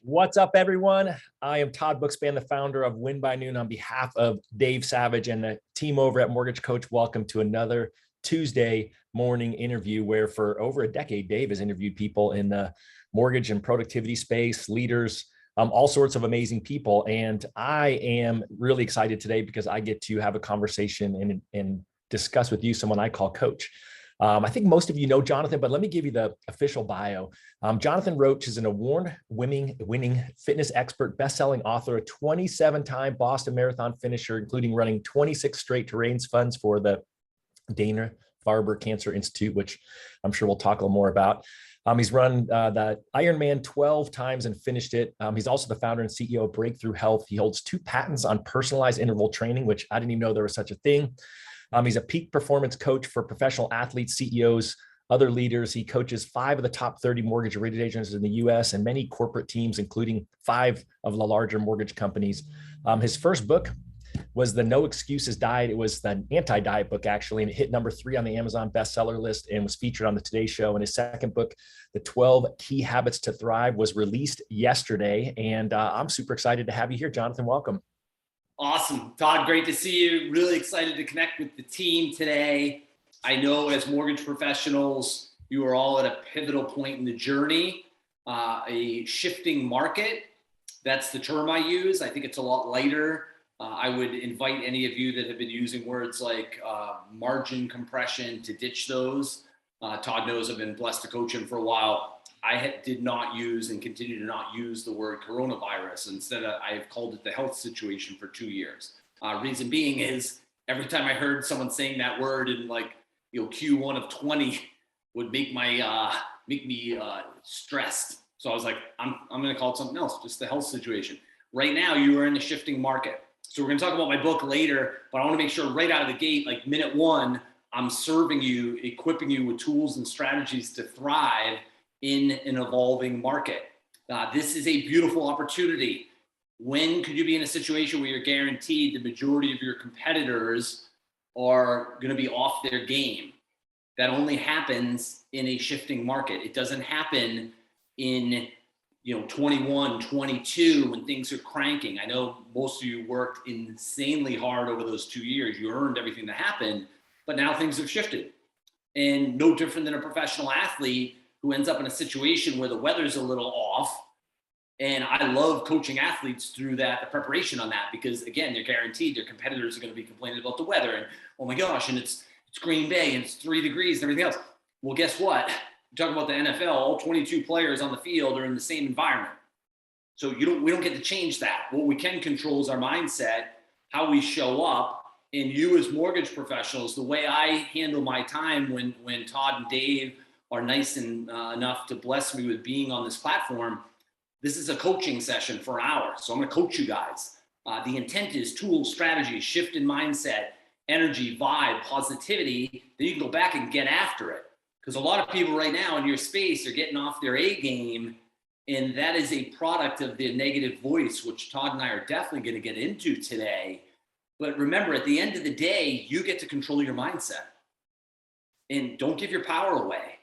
What's up, everyone? I am Todd Bookspan, the founder of Win by Noon. On behalf of Dave Savage and the team over at Mortgage Coach, welcome to another Tuesday morning interview where for over a decade, Dave has interviewed people in the mortgage and productivity space, leaders, all sorts of amazing people. And I am really excited today because I get to have a conversation and discuss with you someone I call Coach. I think most of you know Jonathon, but let me give you the official bio. Jonathon Roche is an award-winning fitness expert, best-selling author, a 27-time Boston Marathon finisher, including running 26 straight to raise funds for the Dana-Farber Cancer Institute, which I'm sure we'll talk a little more about. He's run the Ironman 12 times and finished it. He's also the founder and CEO of Breakthrough Health. He holds 2 patents on personalized interval training, which I didn't even know there was such a thing. He's a peak performance coach for professional athletes, CEOs, other leaders. He coaches 5 of the top 30 mortgage originators in the US and many corporate teams, including 5 of the larger mortgage companies. His first book was the No Excuses Diet. It was the anti-diet book, actually, and it hit number 3 on the Amazon bestseller list and was featured on the Today Show. And his second book, The 12 Key Habits to Thrive, was released yesterday. And I'm super excited to have you here, Jonathon. Welcome. Awesome. Todd, great to see you. Really excited to connect with the team today. I know as mortgage professionals, you are all at a pivotal point in the journey, a shifting market. That's the term I use. I think it's a lot lighter. I would invite any of you that have been using words like margin compression to ditch those. Todd knows I've been blessed to coach him for a while. I did not use and continue to not use the word coronavirus. Instead, I have called it the health situation for 2 years. Reason being is every time I heard someone saying that word in Q1 of 20 would make me stressed. So I was like, I'm going to call it something else, just the health situation. Right now, you are in a shifting market. So we're going to talk about my book later, but I want to make sure right out of the gate, like minute 1, I'm serving you, equipping you with tools and strategies to thrive in an evolving market. This is a beautiful opportunity. When could you be in a situation where you're guaranteed the majority of your competitors are going to be off their game? That only happens in a shifting market. It doesn't happen in 21, 22 when things are cranking. I know most of you worked insanely hard over those 2 years. You earned everything that happened, but now things have shifted. And no different than a professional athlete who ends up in a situation where the weather's a little off. And I love coaching athletes through that, the preparation on that, because again, they're guaranteed their competitors are going to be complaining about the weather and, oh my gosh, and it's Green Bay and it's 3 degrees and everything else. Well, guess what? You're talking about the NFL, all 22 players on the field are in the same environment. So we don't get to change that. What we can control is our mindset, how we show up. And you as mortgage professionals, the way I handle my time when Todd and Dave are nice and enough to bless me with being on this platform, this is a coaching session for an hour. So I'm going to coach you guys. The intent is tools, strategies, shift in mindset, energy, vibe, positivity. Then you can go back and get after it. Because a lot of people right now in your space are getting off their A game. And that is a product of the negative voice, which Todd and I are definitely going to get into today. But remember, at the end of the day, you get to control your mindset. And don't give your power away.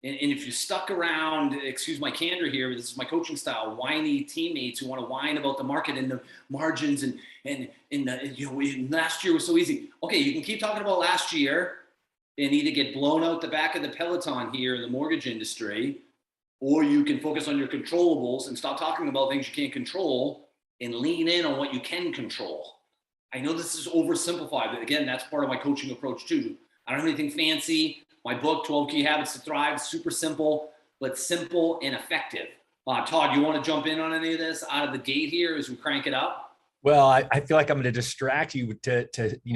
And if you're stuck around, excuse my candor here, this is my coaching style, whiny teammates who want to whine about the market and the margins and last year was so easy. Okay, you can keep talking about last year and either get blown out the back of the peloton here in the mortgage industry, or you can focus on your controllables and stop talking about things you can't control and lean in on what you can control. I know this is oversimplified, but again, that's part of my coaching approach too. I don't have anything fancy. My book, 12 Key Habits to Thrive, super simple, but simple and effective. Todd, you want to jump in on any of this out of the gate here as we crank it up? Well, I feel like I'm going to distract you to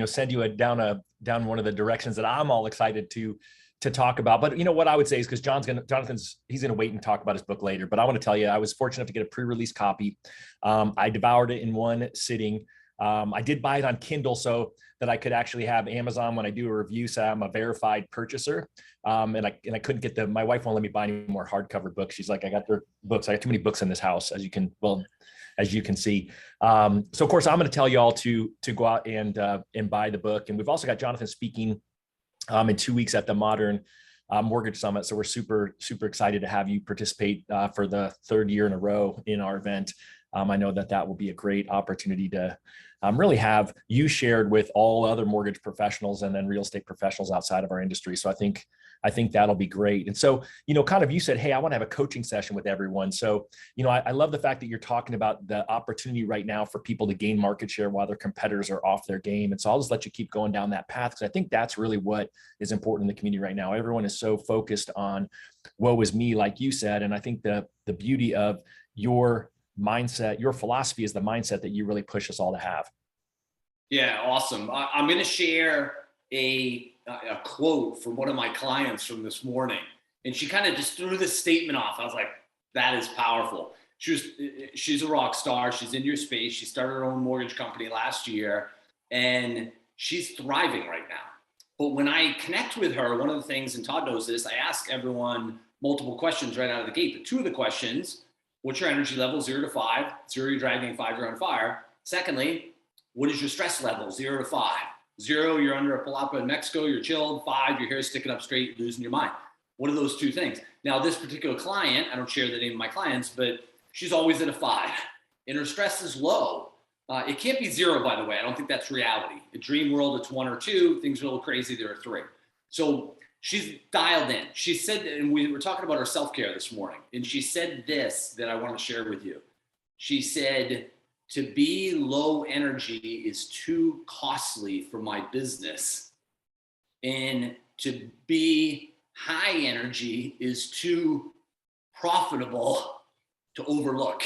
send you down one of the directions that I'm all excited to talk about. But what I would say is, because Jonathon's he's going to wait and talk about his book later. But I want to tell you, I was fortunate to get a pre-release copy. I devoured it in one sitting. I did buy it on Kindle so that I could actually have Amazon when I do a review say I'm a verified purchaser. And I couldn't get my wife won't let me buy any more hardcover books. She's like, I got their books. I got too many books in this house, as you can see. So of course I'm going to tell you all to go out and buy the book. And we've also got Jonathon speaking in 2 weeks at the Modern Mortgage Summit. So we're super, super excited to have you participate for the third year in a row in our event. I know that will be a great opportunity to really have you shared with all other mortgage professionals and then real estate professionals outside of our industry. So I think that'll be great. And so, kind of you said, hey, I want to have a coaching session with everyone. So, I love the fact that you're talking about the opportunity right now for people to gain market share while their competitors are off their game. And so I'll just let you keep going down that path, because I think that's really what is important in the community right now. Everyone is so focused on woe is me, like you said. And I think the beauty of your mindset, your philosophy is the mindset that you really push us all to have. Yeah, awesome. I'm going to share a quote from one of my clients from this morning. And she kind of just threw this statement off. I was like, that is powerful. She's a rock star. She's in your space. She started her own mortgage company last year, and she's thriving right now. But when I connect with her, one of the things, and Todd knows this, I ask everyone multiple questions right out of the gate. But two of the questions: what's your energy level, 0 to 5? 0, you're dragging, 5, you're on fire. Secondly, what is your stress level, 0 to 5? 0, you're under a palapa in Mexico, you're chilled. 5, your hair's sticking up straight, losing your mind. What are those two things? Now, this particular client, I don't share the name of my clients, but she's always at a 5, and her stress is low. It can't be 0, by the way. I don't think that's reality. In dream world, it's 1 or 2. Things are a little crazy, there are 3. So she's dialed in. She said, and we were talking about her self-care this morning, and she said this that I want to share with you. She said, to be low energy is too costly for my business, and to be high energy is too profitable to overlook.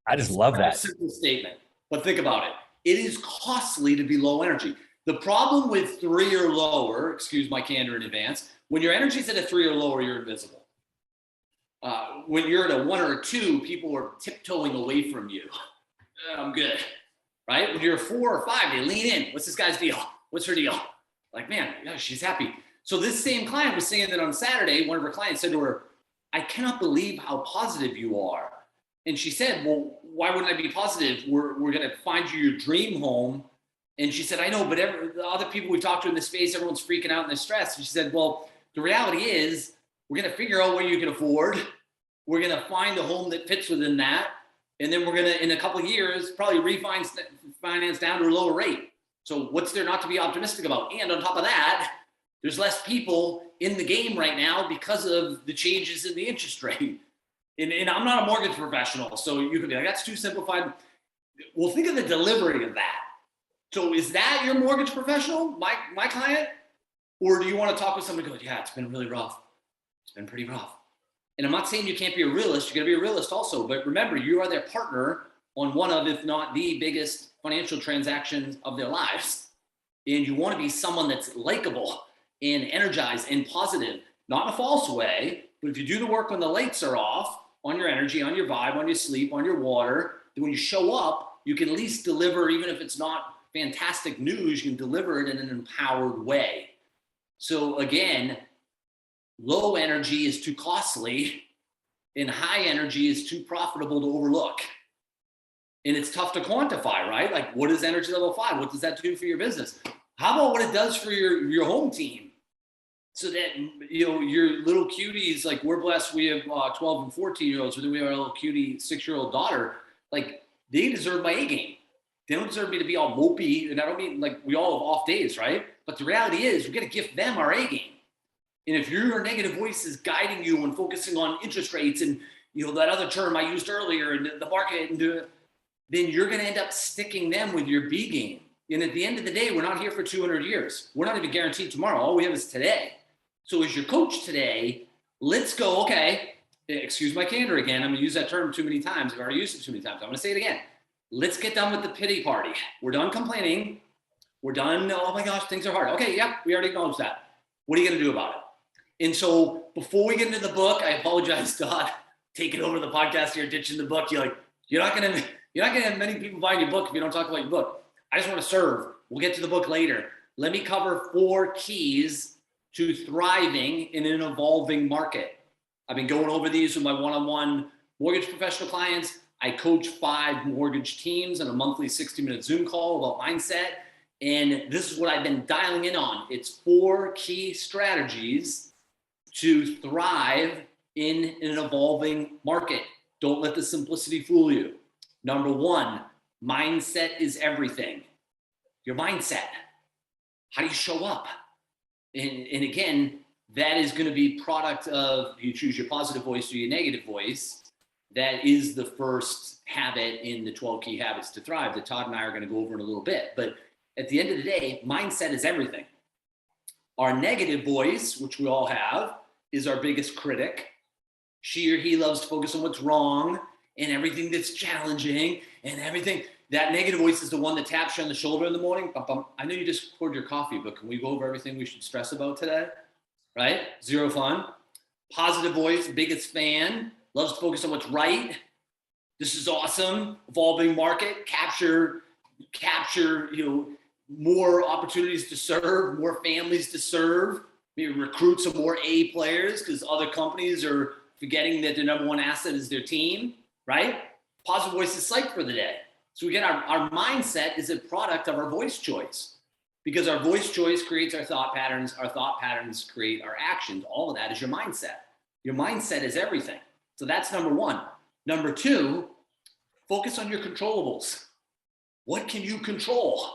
I just love that. It's a simple statement, but think about it. It is costly to be low energy. The problem with 3 or lower, excuse my candor in advance, when your energy is at a 3 or lower, you're invisible. When you're at a 1 or a 2, people are tiptoeing away from you. I'm good, right? When you're a 4 or 5, they lean in. What's this guy's deal? What's her deal? Like, man, yeah, she's happy. So this same client was saying that on Saturday, one of her clients said to her, I cannot believe how positive you are. And she said, well, why wouldn't I be positive? We're going to find you your dream home. And she said, I know, but the other people we've talked to in this space, everyone's freaking out and they're stressed. And she said, well, the reality is we're going to figure out what you can afford. We're going to find a home that fits within that. And then we're going to, in a couple of years, probably refinance down to a lower rate. So what's there not to be optimistic about? And on top of that, there's less people in the game right now because of the changes in the interest rate. And I'm not a mortgage professional, so you could be like, that's too simplified. Well, think of the delivery of that. So is that your mortgage professional, my client? Or do you want to talk with somebody who goes, yeah, it's been really rough. It's been pretty rough. And I'm not saying you can't be a realist. You're going to be a realist also. But remember, you are their partner on one of, if not the biggest financial transactions of their lives. And you want to be someone that's likable and energized and positive, not in a false way. But if you do the work when the lights are off, on your energy, on your vibe, on your sleep, on your water, then when you show up, you can at least deliver, even if it's not fantastic news, you can deliver it in an empowered way. So again, low energy is too costly and high energy is too profitable to overlook. And it's tough to quantify, right? Like, what is energy level 5? What does that do for your business? How about what it does for your home team? So that, your little cuties, like we're blessed, we have 12 and 14-year-olds, but then we have our little cutie 6-year-old daughter. Like, they deserve my A game. They don't deserve me to be all mopey. And I don't mean like we all have off days, right? But the reality is we got to gift them our A game. And if your negative voice is guiding you and focusing on interest rates and, that other term I used earlier and the market, then you're going to end up sticking them with your B game. And at the end of the day, we're not here for 200 years. We're not even guaranteed tomorrow. All we have is today. So as your coach today, let's go, okay, excuse my candor again. I'm going to use that term too many times. I've already used it too many times. I'm going to say it again. Let's get done with the pity party. We're done complaining. We're done, oh my gosh, things are hard. Okay, yeah, we already acknowledged that. What are you going to do about it? And so before we get into the book, I apologize, Todd, taking over the podcast here, ditching the book. You're not going to have many people buying your book if you don't talk about your book. I just want to serve. We'll get to the book later. Let me cover 4 keys to thriving in an evolving market. I've been going over these with my one-on-one mortgage professional clients. I coach 5 mortgage teams in a monthly 60-minute Zoom call about mindset. And this is what I've been dialing in on. It's 4 key strategies to thrive in an evolving market. Don't let the simplicity fool you. Number 1, mindset is everything. Your mindset. How do you show up? And again, that is going to be product of you choose your positive voice or your negative voice. That is the first habit in the 12 key habits to thrive that Todd and I are going to go over in a little bit. But at the end of the day, mindset is everything. Our negative voice, which we all have, is our biggest critic. She or he loves to focus on what's wrong and everything that's challenging and everything. That negative voice is the one that taps you on the shoulder in the morning. Bum, bum. I know you just poured your coffee, but can we go over everything we should stress about today? Right? Zero fun. Positive voice, biggest fan, loves to focus on what's right. This is awesome. Evolving market, capture, more opportunities to serve, more families to serve, maybe recruit some more A players because other companies are forgetting that their number one asset is their team, right? Positive voice is psyched for the day. So we get our mindset is a product of our voice choice, because our voice choice creates our thought patterns create our actions. All of that is your mindset. Your mindset is everything. So that's number 1. Number 2, focus on your controllables. What can you control?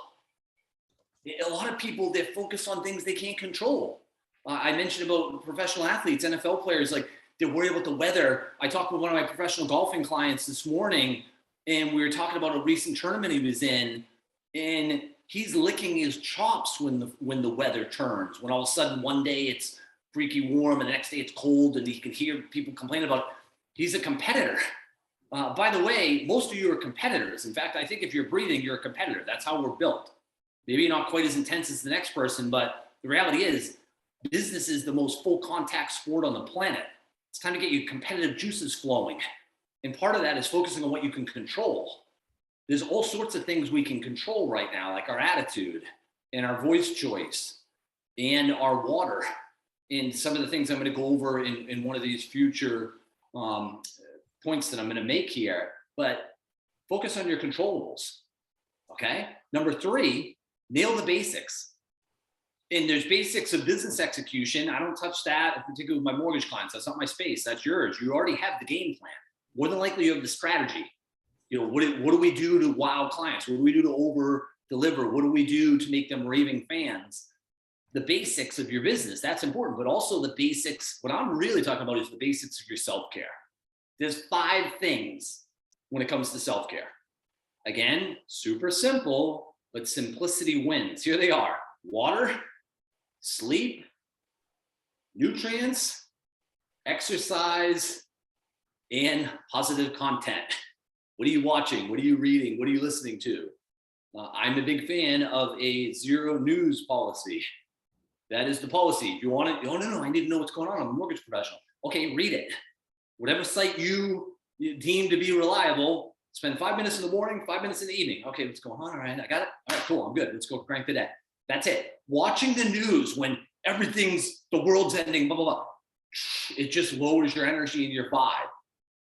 A lot of people, they focus on things they can't control. I mentioned about professional athletes, NFL players, like they're worried about the weather. I talked with one of my professional golfing clients this morning, and we were talking about a recent tournament he was in, and he's licking his chops when the weather turns. When all of a sudden one day it's freaky warm and the next day it's cold, and he can hear people complain about it. He's a competitor. By the way, most of you are competitors. In fact, I think if you're breathing, you're a competitor. That's how we're built. Maybe not quite as intense as the next person, but the reality is business is the most full contact sport on the planet. It's time to get your competitive juices flowing. And part of that is focusing on what you can control. There's all sorts of things we can control right now, like our attitude and our voice choice and our water. And some of the things I'm going to go over in one of these future points that I'm going to make here, but focus on your controllables. Okay. Number 3, nail the basics. And there's basics of business execution. I don't touch that, particularly with my mortgage clients. That's not my space. That's yours. You already have the game plan. More than likely, you have the strategy. What do we do to wow clients? What do we do to over deliver? What do we do to make them raving fans? The basics of your business, that's important, but also the basics. What I'm really talking about is the basics of your self-care. There's 5 things when it comes to self-care. Again, super simple, but simplicity wins. Here they are: water, sleep, nutrients, exercise, and positive content. What are you watching? What are you reading? What are you listening to? I'm a big fan of a 0 news policy. That is the policy. If you want it, oh no, I need to know what's going on. I'm a mortgage professional. Okay, read it. Whatever site you deem to be reliable, spend 5 minutes in the morning, 5 minutes in the evening. Okay, what's going on? All right, I got it. All right, cool, I'm good. Let's go crank the day. That's it. Watching the news when the world's ending, blah, blah, blah. It just lowers your energy and your vibe.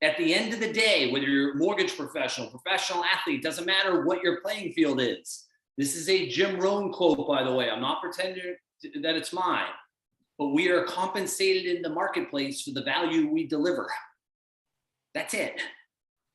At the end of the day, whether you're a mortgage professional athlete, doesn't matter what your playing field is. This is a Jim Rohn quote, by the way. I'm not pretending that it's mine, but we are compensated in the marketplace for the value we deliver. That's it.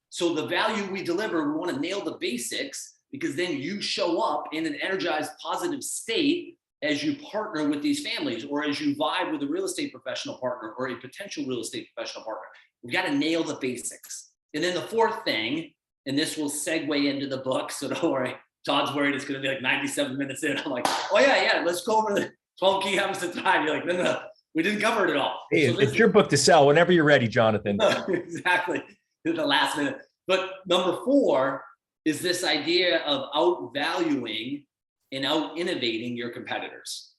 So the value we deliver, we want to nail the basics, because then you show up in an energized, positive state as you partner with these families, or as you vibe with a real estate professional partner or a potential real estate professional partner. We've got to nail the basics. And then the 4th thing, and this will segue into the book, so don't worry. Todd's worried it's going to be like 97 minutes in. I'm like, oh yeah, let's go over the 12 key habits to thrive. You're like, no, we didn't cover it at all. Hey, so it's your book to sell whenever you're ready, Jonathan. Exactly. At the last minute. But number 4 is this idea of outvaluing and out-innovating your competitors.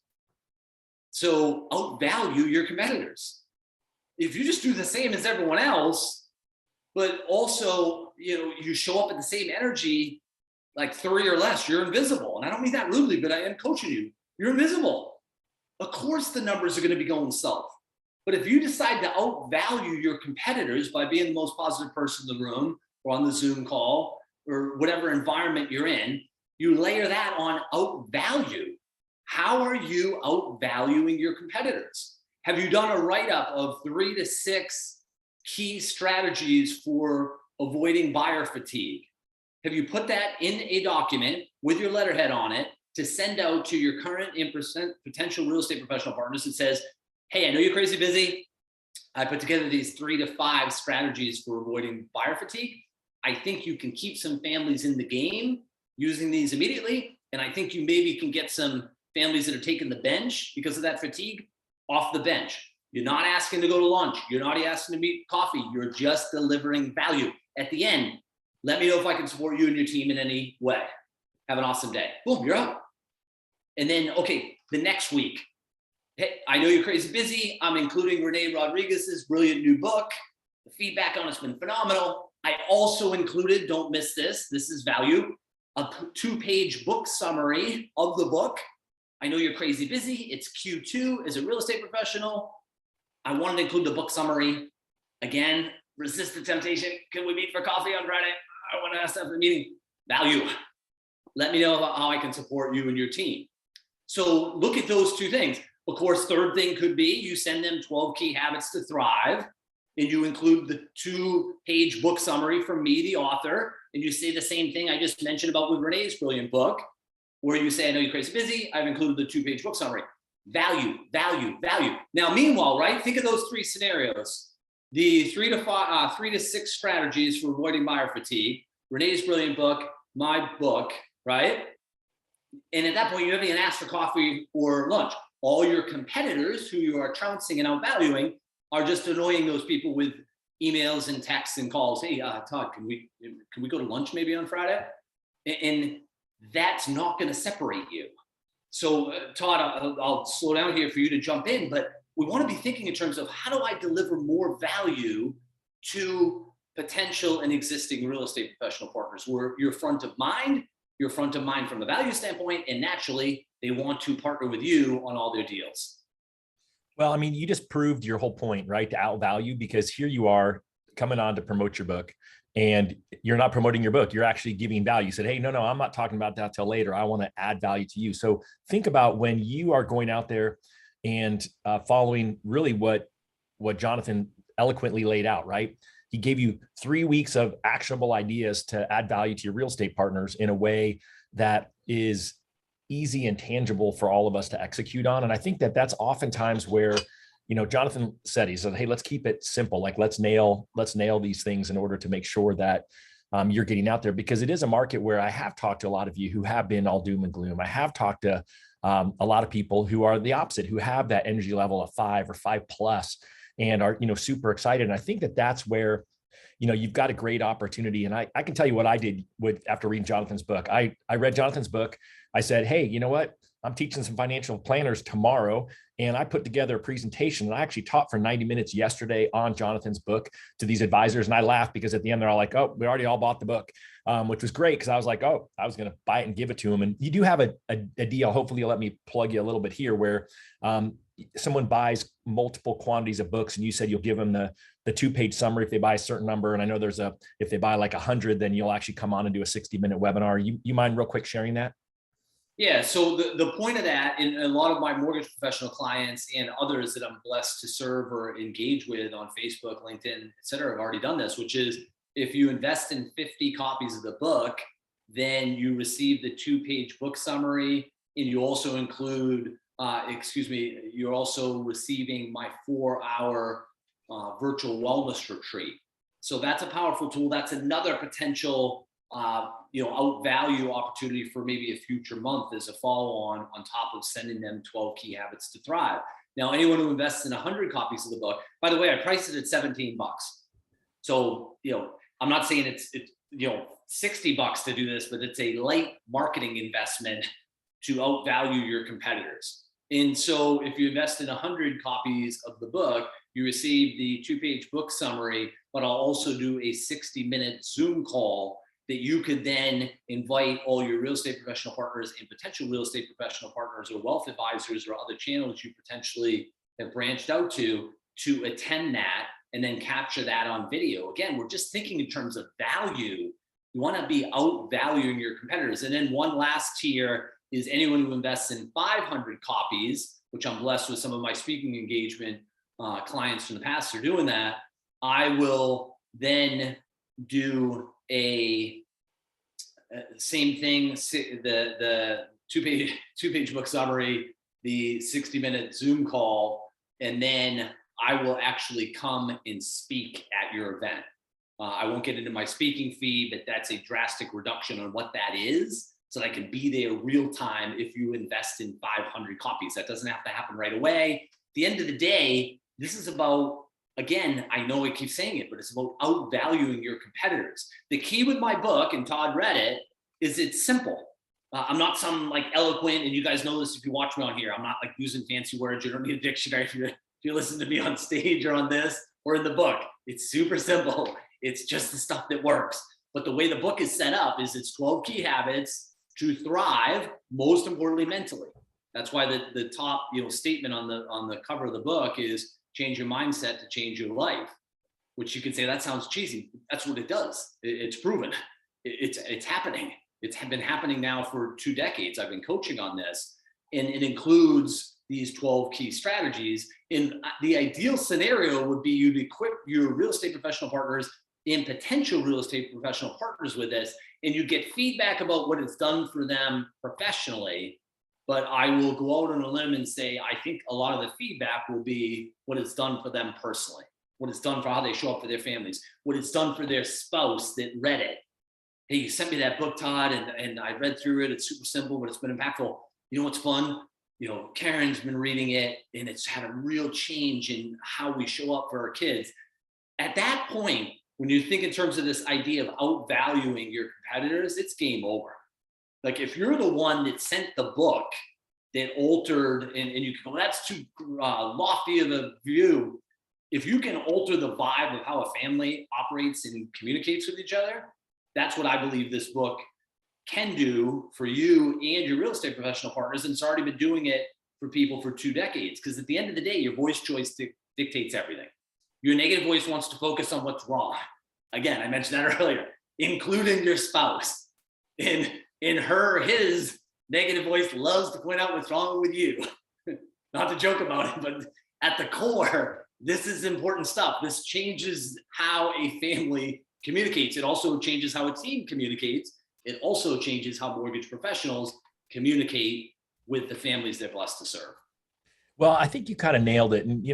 So outvalue your competitors. If you just do the same as everyone else, but also, you show up at the same energy, like 3 or less, you're invisible. And I don't mean that rudely, but I am coaching you. You're invisible. Of course, the numbers are going to be going south. But if you decide to outvalue your competitors by being the most positive person in the room or on the Zoom call or whatever environment you're in, You layer that on outvalue. How are you outvaluing your competitors? Have you done a write-up of 3 to 6 key strategies for avoiding buyer fatigue? Have you put that in a document with your letterhead on it to send out to your current and potential real estate professional partners that says, hey, I know you're crazy busy. I put together these 3 to 5 strategies for avoiding buyer fatigue. I think you can keep some families in the game using these immediately. And I think you maybe can get some families that are taking the bench because of that fatigue off the bench. You're not asking to go to lunch. You're not asking to meet coffee. You're just delivering value. At the end, let me know if I can support you and your team in any way. Have an awesome day. Boom, you're out. And then, okay, the next week, hey, I know you're crazy busy. I'm including Renee Rodriguez's brilliant new book. The feedback on it's been phenomenal. I also included, don't miss this, this is value, a 2-page book summary of the book. I know you're crazy busy. It's Q2 as a real estate professional. I wanted to include the book summary. Again, resist the temptation. Can we meet for coffee on Friday? I want to ask after the meeting. Value. Let me know about how I can support you and your team. So look at those 2 things. Of course, third thing could be you send them 12 key habits to thrive, and you include the 2-page book summary from me, the author, and you say the same thing I just mentioned about with Renee's brilliant book, where you say, I know you're crazy busy. I've included the 2-page book summary. Value, value, value. Now, meanwhile, right, think of those 3 scenarios. The 3 to 6 strategies for avoiding buyer fatigue, Renee's brilliant book, my book, right? And at that point, you haven't even asked for coffee or lunch. All your competitors who you are trouncing and outvaluing are just annoying those people with emails and texts and calls. Hey, Todd, can we go to lunch maybe on Friday? And that's not going to separate you. So Todd, I'll slow down here for you to jump in, but we want to be thinking in terms of how do I deliver more value to potential and existing real estate professional partners where you're front of mind from a value standpoint, and naturally they want to partner with you on all their deals. Well, I mean, you just proved your whole point, right? To outvalue, because here you are coming on to promote your book, and you're not promoting your book. You're actually giving value. You said, hey, no, I'm not talking about that till later. I want to add value to you. So think about when you are going out there and following really what Jonathon eloquently laid out, right? He gave you 3 weeks of actionable ideas to add value to your real estate partners in a way that is easy and tangible for all of us to execute on. And I think that that's oftentimes where, Jonathon said, he said, hey, let's keep it simple. Like, let's nail these things in order to make sure that you're getting out there, because it is a market where I have talked to a lot of you who have been all doom and gloom. I have talked to a lot of people who are the opposite, who have that energy level of 5 or 5+ and are, super excited. And I think that that's where, you've got a great opportunity. And I can tell you what I did after reading Jonathon's book. I read Jonathon's book. I said, hey, you know what? I'm teaching some financial planners tomorrow. And I put together a presentation, and I actually taught for 90 minutes yesterday on Jonathon's book to these advisors. And I laughed because at the end, they're all like, oh, we already all bought the book, which was great. Cause I was like, oh, I was going to buy it and give it to them. And you do have a deal. Hopefully you'll let me plug you a little bit here, where someone buys multiple quantities of books, and you said you'll give them the 2-page summary if they buy a certain number. And I know if they buy like 100, then you'll actually come on and do a 60-minute webinar. You mind real quick sharing that? Yeah, so the point of that, and a lot of my mortgage professional clients and others that I'm blessed to serve or engage with on Facebook, LinkedIn, et cetera, have already done this, which is if you invest in 50 copies of the book, then you receive the 2-page book summary, and you also include, you're also receiving my 4-hour virtual wellness retreat. So that's a powerful tool. That's another potential outvalue opportunity for maybe a future month as a follow-on top of sending them 12 key habits to thrive. Now, anyone who invests in 100 copies of the book, by the way, I priced it at $17. So, I'm not saying it's $60 to do this, but it's a light marketing investment to outvalue your competitors. And so if you invest in 100 copies of the book, you receive the 2-page book summary, but I'll also do a 60-minute Zoom call that you could then invite all your real estate professional partners and potential real estate professional partners or wealth advisors or other channels you potentially have branched out to attend that and then capture that on video. Again, we're just thinking in terms of value You want to be outvaluing your competitors. And then one last tier is anyone who invests in 500 copies, which I'm blessed with some of my speaking engagement clients from the past are doing that. I will then do a same thing, the two-page book summary, the 60-minute Zoom call, and then I will actually come and speak at your event. I won't get into my speaking fee, but that's a drastic reduction on what that is, so that I can be there real time if you invest in 500 copies. That doesn't have to happen right away. At the end of the day, this is about, again, I know I keep saying it, but it's about outvaluing your competitors. The key with my book, and Todd read it, is it's simple. I'm not some like eloquent, and you guys know this if you watch me on here, I'm not like using fancy words. You don't need a dictionary if you listen to me on stage or on this or in the book. It's super simple. It's just the stuff that works. But the way the book is set up is it's 12 key habits to thrive, most importantly, mentally. That's why the top statement on the cover of the book is change your mindset to change your life, which you could say that sounds cheesy. That's what it does. It's proven. It's happening. It's been happening now for 2 decades. I've been coaching on this, and it includes these 12 key strategies. And the ideal scenario would be you'd equip your real estate professional partners and potential real estate professional partners with this, and you get feedback about what it's done for them professionally. But I will go out on a limb and say, I think a lot of the feedback will be what it's done for them personally, what it's done for how they show up for their families, what it's done for their spouse that read it. Hey, you sent me that book, Todd, and I read through it. It's super simple, but it's been impactful. You know what's fun? Karen's been reading it, and it's had a real change in how we show up for our kids. At that point, when you think in terms of this idea of outvaluing your competitors, it's game over. Like if you're the one that sent the book that altered, and you can go, that's too lofty of a view. If you can alter the vibe of how a family operates and communicates with each other, that's what I believe this book can do for you and your real estate professional partners. And it's already been doing it for people for 2 decades. Because at the end of the day, your voice choice dictates everything. Your negative voice wants to focus on what's wrong. Again, I mentioned that earlier, including your spouse. His negative voice loves to point out what's wrong with you. Not to joke about it, but at the core, this is important stuff. This changes how a family communicates. It also changes how a team communicates. It also changes how mortgage professionals communicate with the families they're blessed to serve. Well, I think you kind of nailed it. And,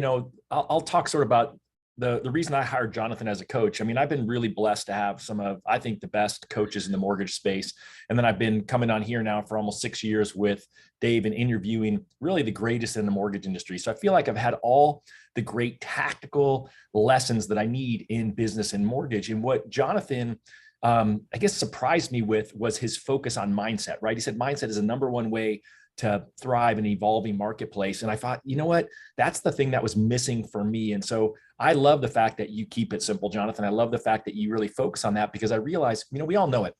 I'll talk sort of about the reason I hired Jonathon as a coach. I mean, I've been really blessed to have some of, I think, the best coaches in the mortgage space. And then I've been coming on here now for almost 6 years with Dave and interviewing really the greatest in the mortgage industry. So I feel like I've had all the great tactical lessons that I need in business and mortgage. And what Jonathon, I guess, surprised me with was his focus on mindset, right? He said mindset is the number one way to thrive in an evolving marketplace. And I thought, you know what, that's the thing that was missing for me. And so I love the fact that you keep it simple, Jonathon. I love the fact that you really focus on that, because I realized, we all know it.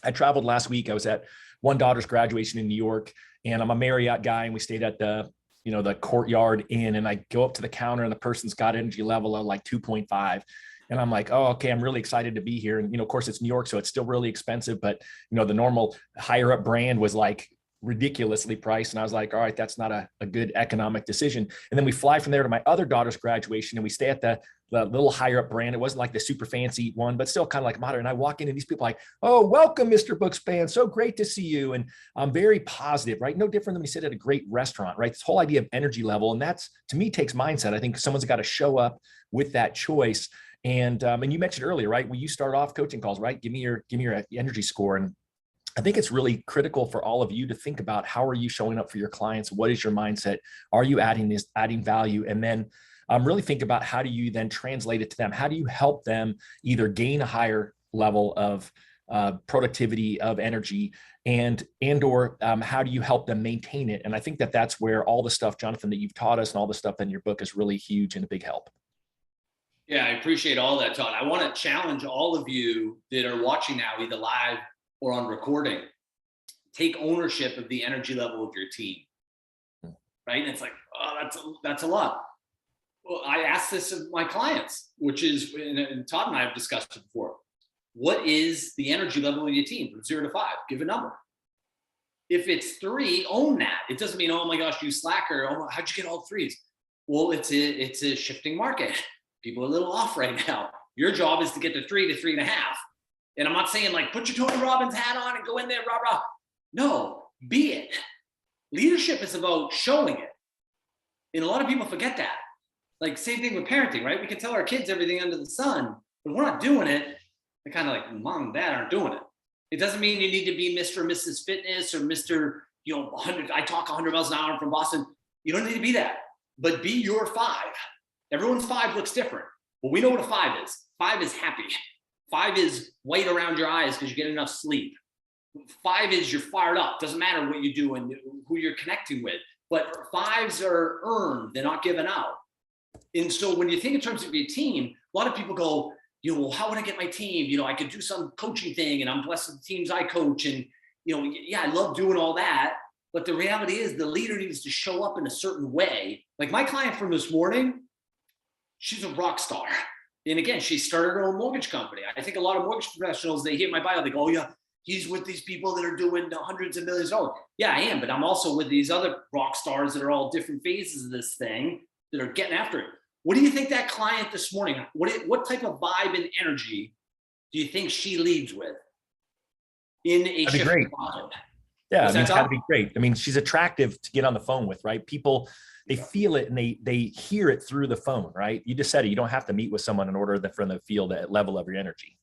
I traveled last week. I was at one daughter's graduation in New York, and I'm a Marriott guy, and we stayed at the Courtyard Inn, and I go up to the counter, and the person's got energy level of like 2.5. And I'm like, oh, okay, I'm really excited to be here. And, of course it's New York, so it's still really expensive, but the normal higher up brand was like ridiculously priced. And I was like, all right, that's not a good economic decision. And then we fly from there to my other daughter's graduation, and we stay at the little higher up brand. It wasn't like the super fancy one, but still kind of like modern. And I walk in, and these people are like, oh, welcome, Mr. Bookspan. So great to see you. And I'm very positive, right? No different than we sit at a great restaurant, right? This whole idea of energy level. And that's, to me, takes mindset. I think someone's got to show up with that choice. And you mentioned earlier, right? When you start off coaching calls, right? Give me your energy score. And I think it's really critical for all of you to think about, how are you showing up for your clients? What is your mindset? Are you adding value? And then really think about, how do you then translate it to them? How do you help them either gain a higher level of productivity, of energy, or how do you help them maintain it? And I think that's where all the stuff, Jonathon, that you've taught us and all the stuff in your book is really huge and a big help. Yeah, I appreciate all that, Todd. I want to challenge all of you that are watching now, either live or on recording. Take ownership of the energy level of your team, right? And it's like, oh, that's a lot. Well, I ask this of my clients, which is, and Todd and I have discussed it before. what is the energy level of your team from 0 to 5? Give a number. If it's 3, own that. It doesn't mean, oh my gosh, you slacker. Oh, how'd you get all 3s? Well, it's a shifting market. People are a little off right now. Your job is to get to 3 to 3.5. And I'm not saying like, put your Tony Robbins hat on and go in there, rah, rah. No, be it. Leadership is about showing it. And a lot of people forget that. Like same thing with parenting, right? We can tell our kids everything under the sun, but we're not doing it. They're kind of like, mom and dad aren't doing it. It doesn't mean you need to be Mr. or Mrs. Fitness or Mr. 100. I talk 100 miles an hour from Boston. You don't need to be that, but be your 5. Everyone's 5 looks different. But we know what a 5 is. 5 is happy. 5 is white around your eyes because you get enough sleep. 5 is you're fired up. Doesn't matter what you do and who you're connecting with. But 5s are earned. They're not given out. And so when you think in terms of your team, a lot of people go, well, how would I get my team? I could do some coaching thing and I'm blessed with the teams I coach. And, yeah, I love doing all that. But the reality is the leader needs to show up in a certain way. Like my client from this morning, she's a rock star. And again, she started her own mortgage company. I think a lot of mortgage professionals, they hear my bio, they go, oh yeah, he's with these people that are doing hundreds of millions of dollars. Yeah, I am, but I'm also with these other rock stars that are all different phases of this thing that are getting after it. What do you think that client this morning, what type of vibe and energy do you think she leads with in a shift? Great. Yeah, it's got to be great. I mean, she's attractive to get on the phone with, right? People, they feel it and they hear it through the phone, right? You just said it. You don't have to meet with someone in order for them to feel that level of your energy.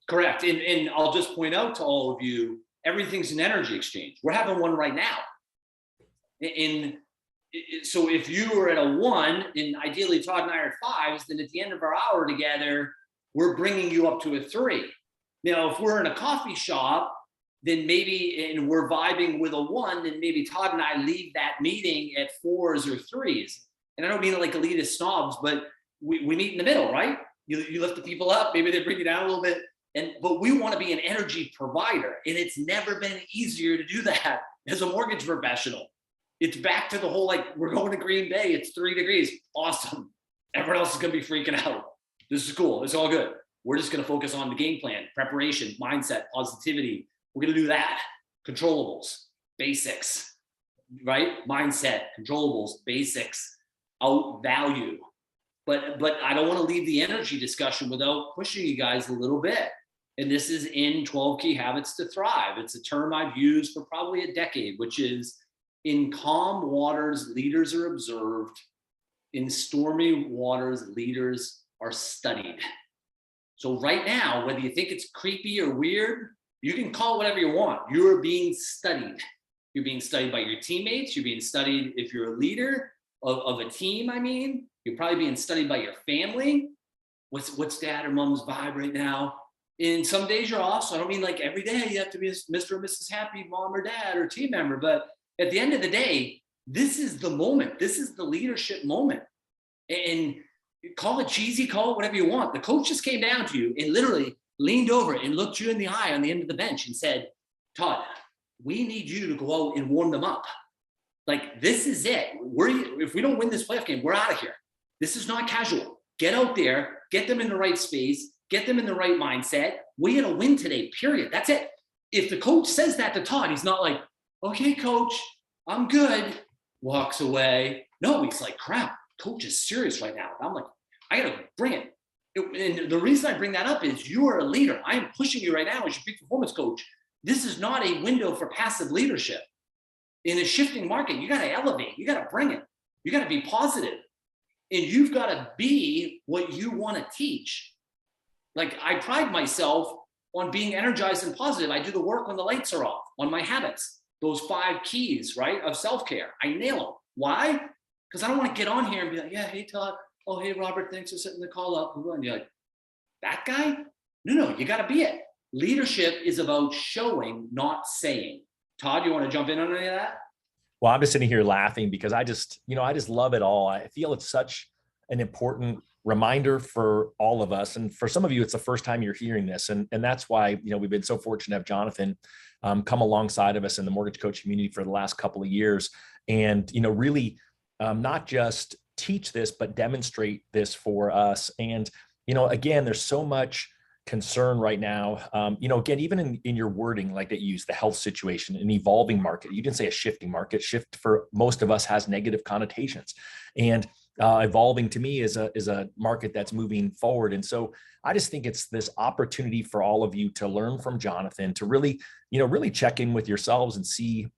Correct. And I'll just point out to all of you, everything's an energy exchange. We're having one right now. So if you are at a 1 and ideally Todd and I are at 5s, then at the end of our hour together, we're bringing you up to a 3. Now, if we're in a coffee shop, then maybe, and we're vibing with a 1, then maybe Todd and I leave that meeting at 4s or 3s. And I don't mean like elitist snobs, but we meet in the middle, right? You lift the people up, maybe they bring you down a little bit. But we want to be an energy provider. And it's never been easier to do that as a mortgage professional. It's back to the whole, like, we're going to Green Bay. It's 3 degrees. Awesome. Everyone else is going to be freaking out. This is cool. It's all good. We're just going to focus on the game plan, preparation, mindset, positivity. We're going to do that. Controllables, basics, right? Mindset, controllables, basics, out value. But I don't want to leave the energy discussion without pushing you guys a little bit. And this is in 12 Key Habits to Thrive. It's a term I've used for probably a decade, which is, in calm waters, leaders are observed. In stormy waters, leaders are studied. So right now, whether you think it's creepy or weird, you can call it whatever you want. You're being studied. You're being studied by your teammates. You're being studied if you're a leader of a team, You're probably being studied by your family. What's dad or mom's vibe right now? And some days you're off. So I don't mean like every day you have to be Mr. or Mrs. Happy, mom or dad or team member. But at the end of the day, this is the moment. This is the leadership moment. And call it cheesy, call it whatever you want. The coach just came down to you and literally leaned over and looked you in the eye on the end of the bench and said, Todd, we need you to go out and warm them up. Like, this is it. If we don't win this playoff game, we're out of here. This is not casual. Get out there, get them in the right space, get them in the right mindset. We're going to win today, period. That's it. If the coach says that to Todd, he's not like, okay, coach, I'm good, walks away. No, he's like, crap, coach is serious right now. I'm like, I got to bring it. And the reason I bring that up is you are a leader. I am pushing you right now as your peak performance coach. This is not a window for passive leadership. In a shifting market, you got to elevate. You got to bring it. You got to be positive. And you've got to be what you want to teach. Like, I pride myself on being energized and positive. I do the work when the lights are off, on my habits, those 5 keys, right, of self-care. I nail them. Why? Because I don't want to get on here and be like, yeah, hey, Todd. Oh, hey, Robert, thanks for setting the call up. And you're like, that guy? No, you got to be it. Leadership is about showing, not saying. Todd, you want to jump in on any of that? Well, I'm just sitting here laughing because I just love it all. I feel it's such an important reminder for all of us. And for some of you, it's the first time you're hearing this. And that's why, we've been so fortunate to have Jonathon come alongside of us in the mortgage coach community for the last couple of years. And, really not just teach this, but demonstrate this for us. And, again, there's so much concern right now. Again, even in your wording, like that you use the health situation, an evolving market. You didn't say a shifting market. Shift for most of us has negative connotations, and evolving to me is a market that's moving forward. And so I just think it's this opportunity for all of you to learn from Jonathon, to really, really check in with yourselves and see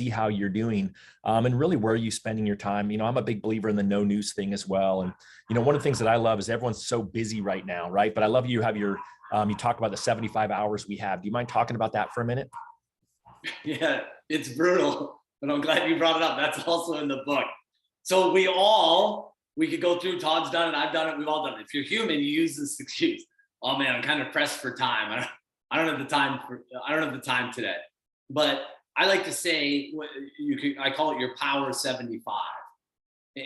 how you're doing, and really where are you spending your time. I'm a big believer in the no news thing as well. And, one of the things that I love is everyone's so busy right now, right? But I love you have your, you talk about the 75 hours we have. Do you mind talking about that for a minute? Yeah, it's brutal, but I'm glad you brought it up. That's also in the book. So we could go through, Todd's done it, I've done it, we've all done it. If you're human, you use this excuse. Oh man, I'm kind of pressed for time. I don't have the time today. But I like to say, I call it your power 75.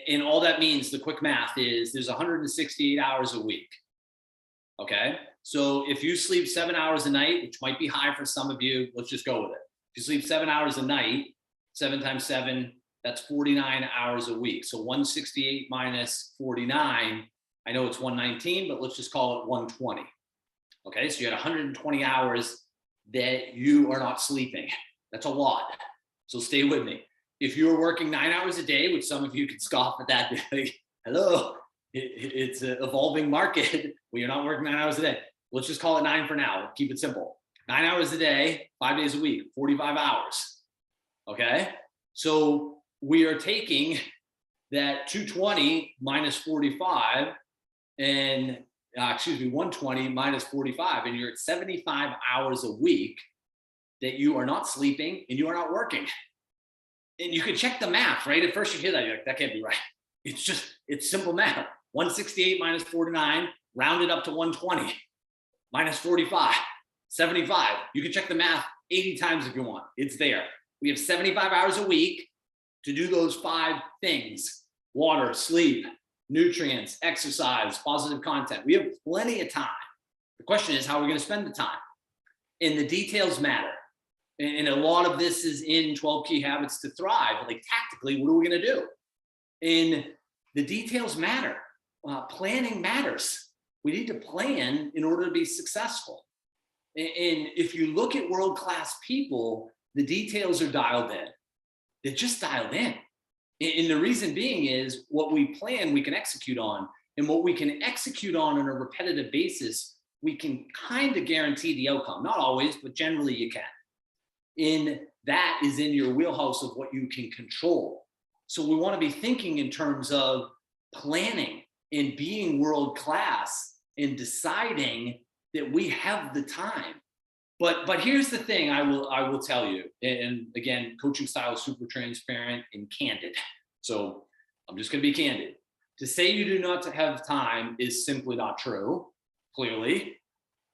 And all that means, the quick math is there's 168 hours a week. Okay. So if you sleep 7 hours a night, which might be high for some of you, let's just go with it. If you sleep 7 hours a night, 7 times 7, that's 49 hours a week. So 168 minus 49, I know it's 119, but let's just call it 120. Okay, so you had 120 hours that you are not sleeping. That's a lot. So stay with me. If you're working 9 hours a day, which some of you could scoff at that, like, hello, it's an evolving market where you're not working 9 hours a day. Let's just call it 9 for now. Keep it simple. 9 hours a day, 5 days a week, 45 hours. Okay, so we are taking that 220 minus 45 and 120 minus 45, and you're at 75 hours a week that you are not sleeping and you are not working. And you can check the math, right? At first you hear that, you're like, that can't be right. It's simple math. 168 minus 49, rounded up to 120, minus 45, 75. You can check the math 80 times if you want. It's there. We have 75 hours a week to do those 5 things: water, sleep, nutrients, exercise, positive content. We have plenty of time. The question is, how are we going to spend the time? And the details matter. And a lot of this is in 12 Key Habits to Thrive. Like, tactically, what are we going to do? And the details matter. Planning matters. We need to plan in order to be successful. And if you look at world-class people, the details are dialed in. They're just dialed in. And the reason being is, what we plan, we can execute on. And what we can execute on a repetitive basis, we can kind of guarantee the outcome. Not always, but generally you can. And that is in your wheelhouse of what you can control. So we want to be thinking in terms of planning and being world-class and deciding that we have the time. But here's the thing I will tell you, and again, coaching style is super transparent and candid. So I'm just going to be candid. To say you do not have time is simply not true, clearly.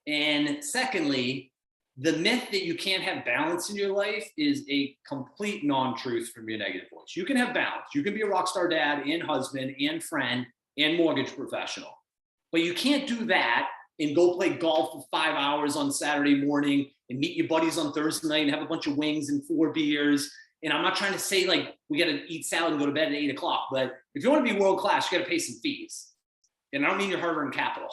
And secondly, the myth that you can't have balance in your life is a complete non-truth from your negative voice. You can have balance. You can be a rock star dad and husband and friend and mortgage professional. But you can't do that and go play golf for 5 hours on Saturday morning and meet your buddies on Thursday night and have a bunch of wings and 4 beers. And I'm not trying to say like we got to eat salad and go to bed at 8 o'clock, but if you want to be world class, you got to pay some fees. And I don't mean your hard-earned capital.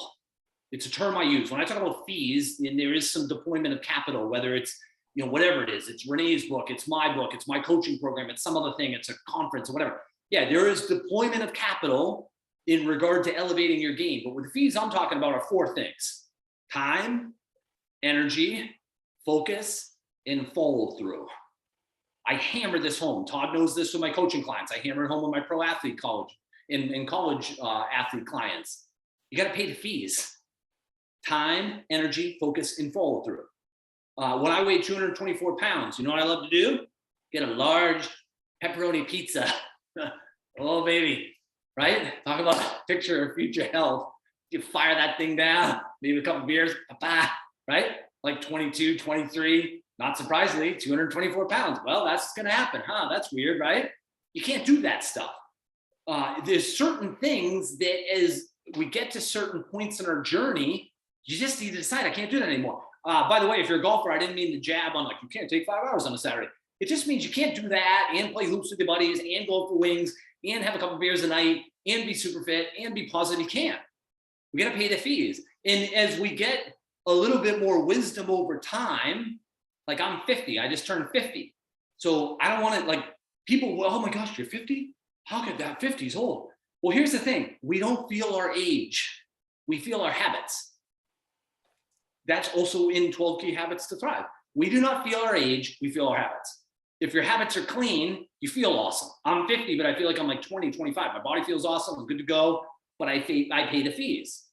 It's a term I use when I talk about fees. And there is some deployment of capital, whether it's whatever it is. It's Renee's book, it's my book, it's my coaching program, it's some other thing, it's a conference or whatever. Yeah, there is deployment of capital in regard to elevating your game. But with the fees I'm talking about are 4 things: time, energy, focus, and follow through. I hammer this home. Todd knows this with my coaching clients. I hammer it home with my pro athlete college and college athlete clients. You got to pay the fees: time, energy, focus, and follow through. When I weighed 224 pounds, you know what I love to do? Get a large pepperoni pizza. Oh, baby. Right? Talk about a picture of future health. You fire that thing down, maybe a couple beers, right? Like 22, 23, not surprisingly, 224 pounds. Well, that's going to happen, huh? That's weird, right? You can't do that stuff. There's certain things that as we get to certain points in our journey, you just need to decide, I can't do that anymore. By the way, if you're a golfer, I didn't mean to jab on like, you can't take 5 hours on a Saturday. It just means you can't do that and play hoops with your buddies and go for wings and have a couple beers a night and be super fit and be positive. You can't. We got to pay the fees. And as we get a little bit more wisdom over time. Like I'm 50, I just turned 50. So I don't want to like people, well, oh my gosh, you're 50? How could that 50 is old? Well, here's the thing. We don't feel our age. We feel our habits. That's also in 12 Key Habits to Thrive. We do not feel our age, we feel our habits. If your habits are clean, you feel awesome. I'm 50, but I feel like I'm like 20, 25. My body feels awesome, I'm good to go, but I pay the fees.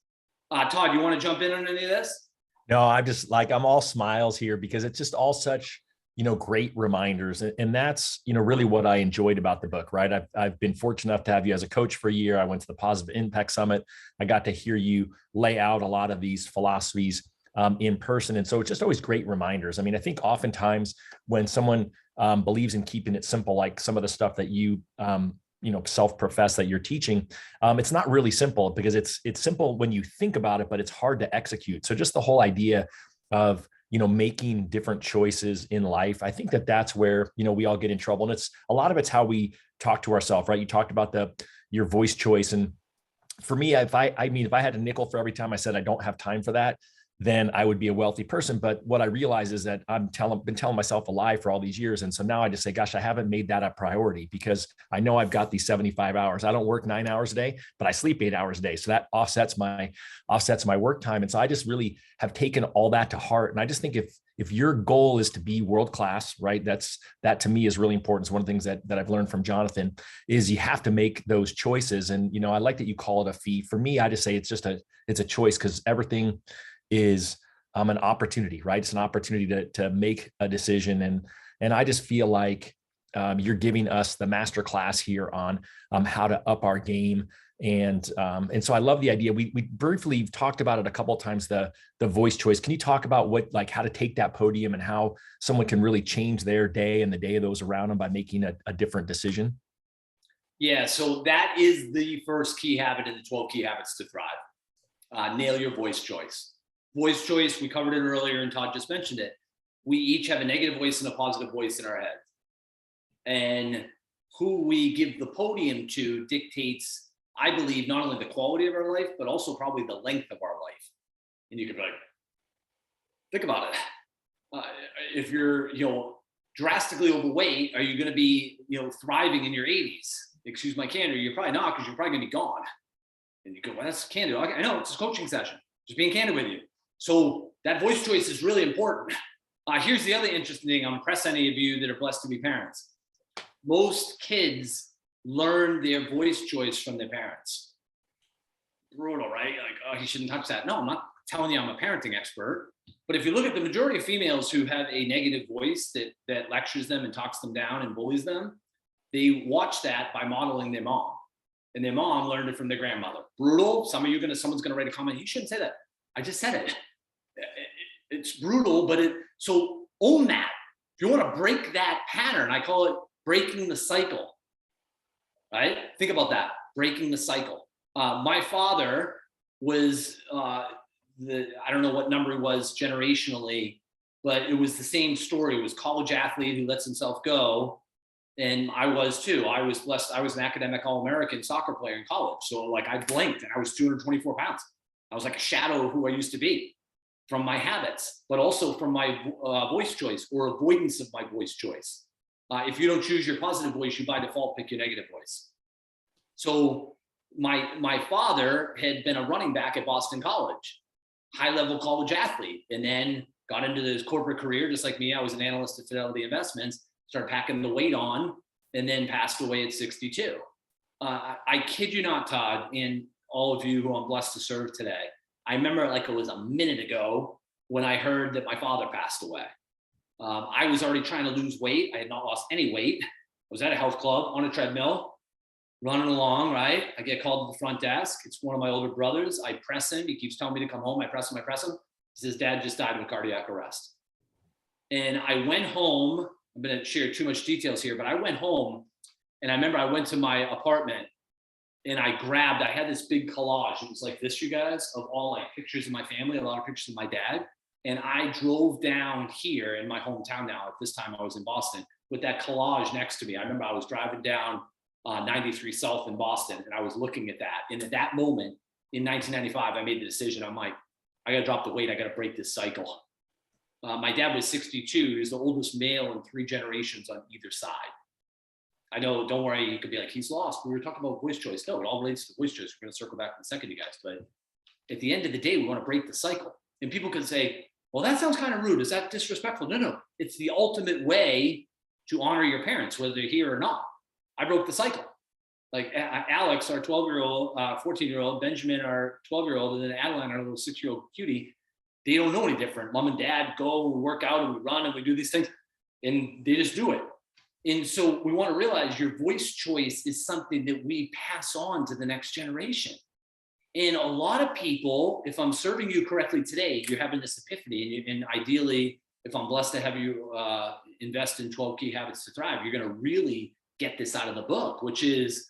Todd, you want to jump in on any of this? No, I'm just like, I'm all smiles here because it's just all such, great reminders. And that's, really what I enjoyed about the book, right? I've been fortunate enough to have you as a coach for a year. I went to the Positive Impact Summit. I got to hear you lay out a lot of these philosophies in person. And so it's just always great reminders. I mean, I think oftentimes when someone believes in keeping it simple, like some of the stuff that you self-profess that you're teaching, it's not really simple because it's simple when you think about it, but it's hard to execute. So just the whole idea of, making different choices in life, I think that's where, we all get in trouble. And it's a lot of it's how we talk to ourselves, right? You talked about your voice choice. And for me, if I had a nickel for every time I said I don't have time for that, then I would be a wealthy person. But what I realize is that been telling myself a lie for all these years. And so now I just say, gosh, I haven't made that a priority because I know I've got these 75 hours. I don't work 9 hours a day, but I sleep 8 hours a day. So that offsets my work time. And so I just really have taken all that to heart. And I just think if your goal is to be world-class, right, that to me is really important. It's one of the things that I've learned from Jonathon is you have to make those choices. And, I like that you call it a fee. For me, I just say it's a choice because everything is an opportunity, right? It's an opportunity to make a decision. And I just feel like you're giving us the master class here on how to up our game. And so I love the idea. We briefly talked about it a couple of times, the voice choice. Can you talk about how to take that podium and how someone can really change their day and the day of those around them by making a different decision? Yeah, so that is the first key habit in the 12 Key Habits to Thrive. Nail your voice choice. Voice choice, we covered it earlier and Todd just mentioned it. We each have a negative voice and a positive voice in our head. And who we give the podium to dictates, I believe, not only the quality of our life, but also probably the length of our life. And you could be like, think about it. If you're, drastically overweight, are you going to be, thriving in your 80s? Excuse my candor. You're probably not, because you're probably going to be gone. And you go, well, that's candid. I know, it's a coaching session. Just being candid with you. So that voice choice is really important. Here's the other interesting thing. I'm impressed any of you that are blessed to be parents. Most kids learn their voice choice from their parents. Brutal, right? Like, oh, you shouldn't touch that. No, I'm not telling you I'm a parenting expert. But if you look at the majority of females who have a negative voice that lectures them and talks them down and bullies them, they watch that by modeling their mom. And their mom learned it from their grandmother. Brutal. Someone's gonna write a comment. You shouldn't say that. I just said it. It's brutal, but so own that. If you want to break that pattern, I call it breaking the cycle. Right? Think about that. Breaking the cycle. My father was I don't know what number he was generationally, but it was the same story. It was college athlete who lets himself go. And I was too. I was blessed. I was an academic All-American soccer player in college. So like I blinked and I was 224 pounds. I was like a shadow of who I used to be from my habits, but also from my voice choice or avoidance of my voice choice. If you don't choose your positive voice, you by default pick your negative voice. So my father had been a running back at Boston College, high-level college athlete, and then got into his corporate career, just like me. I was an analyst at Fidelity Investments, started packing the weight on, and then passed away at 62. I kid you not, Todd, and all of you who I'm blessed to serve today. I remember like it was a minute ago when I heard that my father passed away. I was already trying to lose weight. I had not lost any weight. I was at a health club on a treadmill, running along, right? I get called to the front desk. It's one of my older brothers. I press him. He keeps telling me to come home. I press him. He says, Dad just died of a cardiac arrest. And I went home. I'm going to share too much details here, but I went home and I remember I went to my apartment and I had this big collage. It was like this, you guys, of all like pictures of my family, a lot of pictures of my dad. And I drove down here in my hometown now. At this time I was in Boston with that collage next to me. I remember I was driving down 93 South in Boston and I was looking at that. And at that moment in 1995, I made the decision. I'm like, I got to drop the weight. I got to break this cycle. My dad was 62. He's the oldest male in 3 generations on either side. I know, don't worry, you could be like, he's lost. We were talking about voice choice. No, it all relates to voice choice. We're going to circle back in a second, you guys. But at the end of the day, we want to break the cycle. And people can say, well, that sounds kind of rude. Is that disrespectful? No. It's the ultimate way to honor your parents, whether they're here or not. I broke the cycle. Like Alex, our 12-year-old, 14-year-old, Benjamin, our 12-year-old, and then Adeline, our little 6-year-old cutie, they don't know any different. Mom and dad go and we work out and we run and we do these things and they just do it. And so we want to realize your voice choice is something that we pass on to the next generation. And a lot of people, if I'm serving you correctly today, you're having this epiphany. And ideally, if I'm blessed to have you invest in 12 Key Habits to Thrive, you're going to really get this out of the book, which is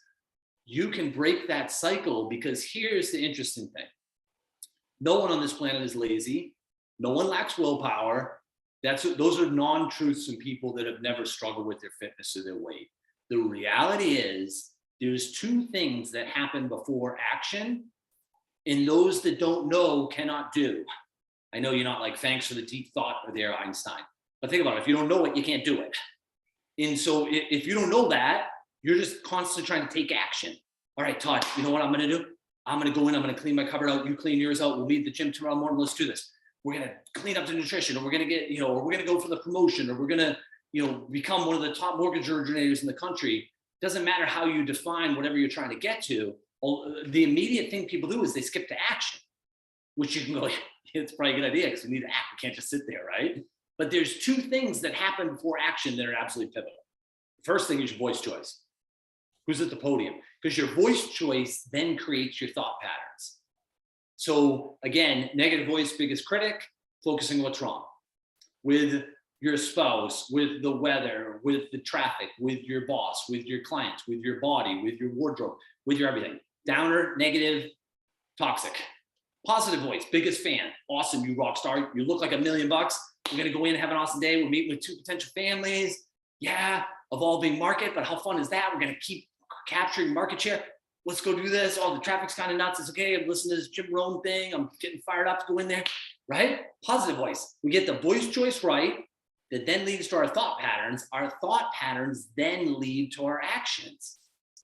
you can break that cycle, because here's the interesting thing. No one on this planet is lazy. No one lacks willpower. Those are non-truths in people that have never struggled with their fitness or their weight. The reality is there's 2 things that happen before action, and those that don't know cannot do. I know you're not like, thanks for the deep thought there, Einstein. But think about it. If you don't know it, you can't do it. And so if you don't know that, you're just constantly trying to take action. All right, Todd, you know what I'm going to do? I'm going to go in, I'm going to clean my cupboard out. You clean yours out. We'll meet at the gym tomorrow morning. Let's do this. We're going to clean up the nutrition, or we're going to get, or we're going to go for the promotion, or we're going to, become one of the top mortgage originators in the country. Doesn't matter how you define whatever you're trying to get to. The immediate thing people do is they skip to action, which you can go, it's probably a good idea because we need to act. We can't just sit there, right? But there's 2 things that happen before action that are absolutely pivotal. First thing is your voice choice. Who's at the podium? Because your voice choice then creates your thought patterns. So again, negative voice, biggest critic, focusing on what's wrong with your spouse, with the weather, with the traffic, with your boss, with your clients, with your body, with your wardrobe, with your everything. Downer, negative, toxic. Positive voice, biggest fan. Awesome, you rock star. You look like $1 million. We're going to go in and have an awesome day. We're meeting with 2 potential families. Yeah, evolving market, but how fun is that? We're going to keep capturing market share. Let's go do this. Oh, the traffic's kind of nuts. It's okay. I'm listening to this Jim Rohn thing. I'm getting fired up to go in there, right? Positive voice. We get the voice choice right. That then leads to our thought patterns. Our thought patterns then lead to our actions.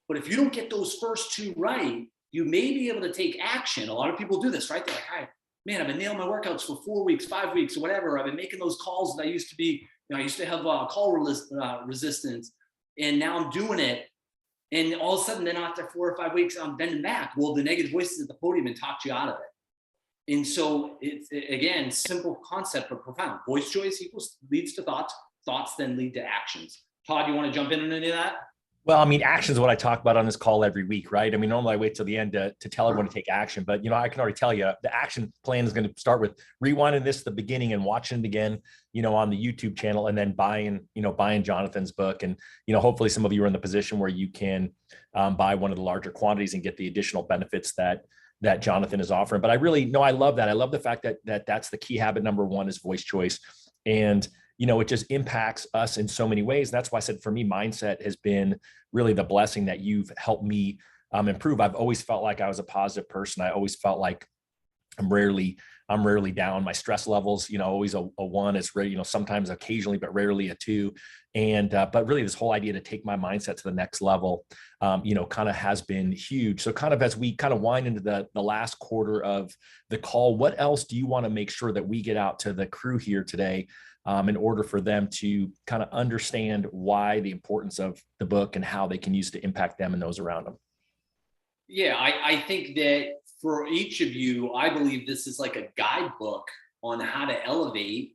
But if you don't get those first 2 right, you may be able to take action. A lot of people do this, right? They're like, hi, man, I've been nailing my workouts for 4 weeks, 5 weeks, or whatever. I've been making those calls that I used to be, I used to have call resistance, and now I'm doing it. And all of a sudden, then after 4 or 5 weeks, I'm bending back. Well, the negative voices at the podium and talked you out of it. And so it's, again, simple concept, but profound. Voice choice leads to thoughts. Thoughts then lead to actions. Todd, you want to jump in on any of that? Well, I mean, action is what I talk about on this call every week, right? I mean, normally I wait till the end to tell everyone to take action, but I can already tell you the action plan is going to start with rewinding this at the beginning and watching it again, on the YouTube channel, and then buying Jonathon's book. And, hopefully some of you are in the position where you can buy one of the larger quantities and get the additional benefits that Jonathon is offering. But I love that. I love the fact that that's the key habit. Number 1 is voice choice. And it just impacts us in so many ways. And that's why I said, for me, mindset has been really the blessing that you've helped me improve. I've always felt like I was a positive person. I always felt like I'm rarely down. My stress levels, always a 1. It's rare, sometimes occasionally, but rarely a 2. And, but really this whole idea to take my mindset to the next level, kind of has been huge. So kind of as we kind of wind into the last quarter of the call, what else do you want to make sure that we get out to the crew here today in order for them to kind of understand why the importance of the book and how they can use it to impact them and those around them? Yeah, I think that for each of you, I believe this is like a guidebook on how to elevate.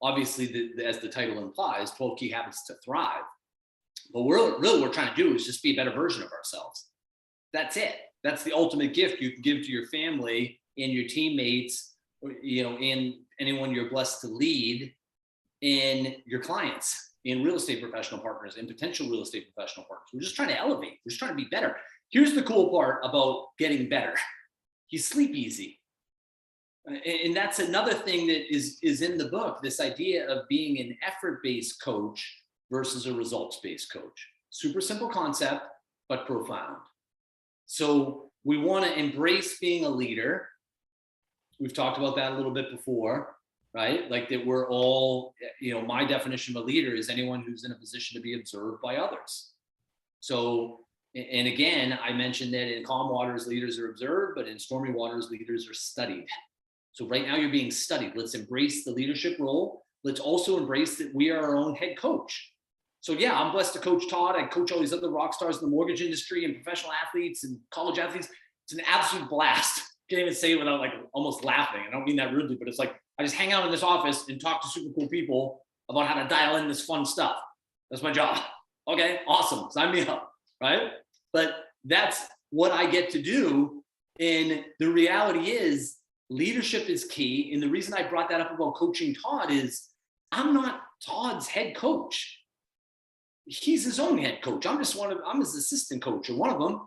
Obviously, as the title implies, 12 Key Habits to Thrive. But what we're trying to do is just be a better version of ourselves. That's it. That's the ultimate gift you can give to your family and your teammates, and anyone you're blessed to lead, in your clients, in real estate professional partners, and potential real estate professional partners. We're just trying to elevate. We're just trying to be better. Here's the cool part about getting better. You sleep easy. And that's another thing that is in the book, this idea of being an effort-based coach versus a results-based coach. Super simple concept, but profound. So we want to embrace being a leader. We've talked about that a little bit before, right? Like that we're all, my definition of a leader is anyone who's in a position to be observed by others. So, and again, I mentioned that in calm waters, leaders are observed, but in stormy waters, leaders are studied. So right now you're being studied. Let's embrace the leadership role. Let's also embrace that we are our own head coach. So yeah, I'm blessed to coach Todd. I coach all these other rock stars in the mortgage industry and professional athletes and college athletes. It's an absolute blast. Can't even say it without like almost laughing. I don't mean that rudely, but it's like I just hang out in this office and talk to super cool people about how to dial in this fun stuff. That's my job. Okay, awesome. Sign me up, right? But that's what I get to do. And the reality is leadership is key. And the reason I brought that up about coaching Todd is I'm not Todd's head coach. He's his own head coach. I'm his assistant coach or one of them.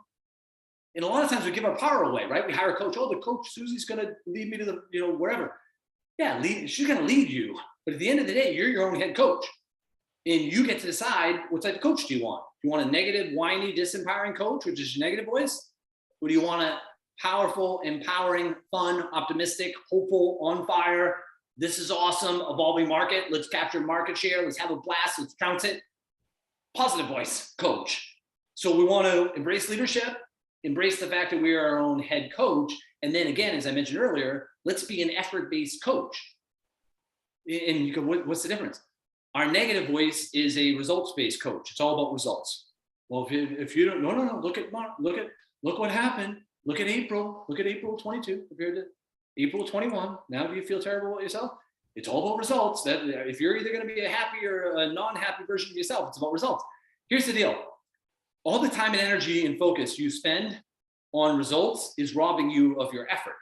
And a lot of times we give our power away, right? We hire a coach. Oh, the coach Susie's going to lead me to the, wherever. Yeah, she's going to lead you. But at the end of the day, you're your own head coach. And you get to decide what type of coach do you want. Do you want a negative, whiny, disempowering coach, which is your negative voice? Or do you want a powerful, empowering, fun, optimistic, hopeful, on fire, this is awesome, evolving market, let's capture market share, let's have a blast, let's trounce it, positive voice coach. So we want to embrace leadership, embrace the fact that we are our own head coach. And then again, as I mentioned earlier, let's be an effort-based coach. And you go, what's the difference? Our negative voice is a results-based coach. It's all about results. Well, if you don't, no, look what happened. Look at April 22 compared to April 21. Now do you feel terrible about yourself? It's all about results. That if you're either going to be a happy or a non-happy version of yourself, it's about results. Here's the deal. All the time and energy and focus you spend on results is robbing you of your effort,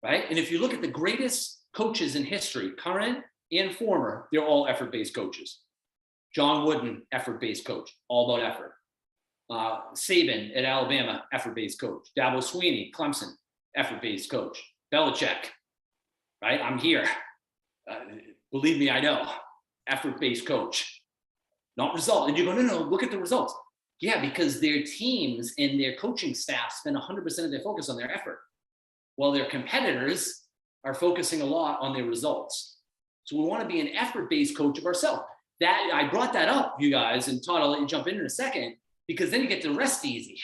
right? And if you look at the greatest coaches in history, current and former, they're all effort-based coaches. John Wooden, effort-based coach, all about effort. Saban at Alabama, effort-based coach. Dabo Swinney, Clemson, effort-based coach. Belichick, right? I'm here. Believe me, I know. Effort-based coach. Not result. And you go, no, look at the results. Yeah, because their teams and their coaching staff spend 100% of their focus on their effort, while their competitors are focusing a lot on their results. So we want to be an effort-based coach of ourselves. That I brought that up, you guys, and Todd, I'll let you jump in a second, because then you get to rest easy,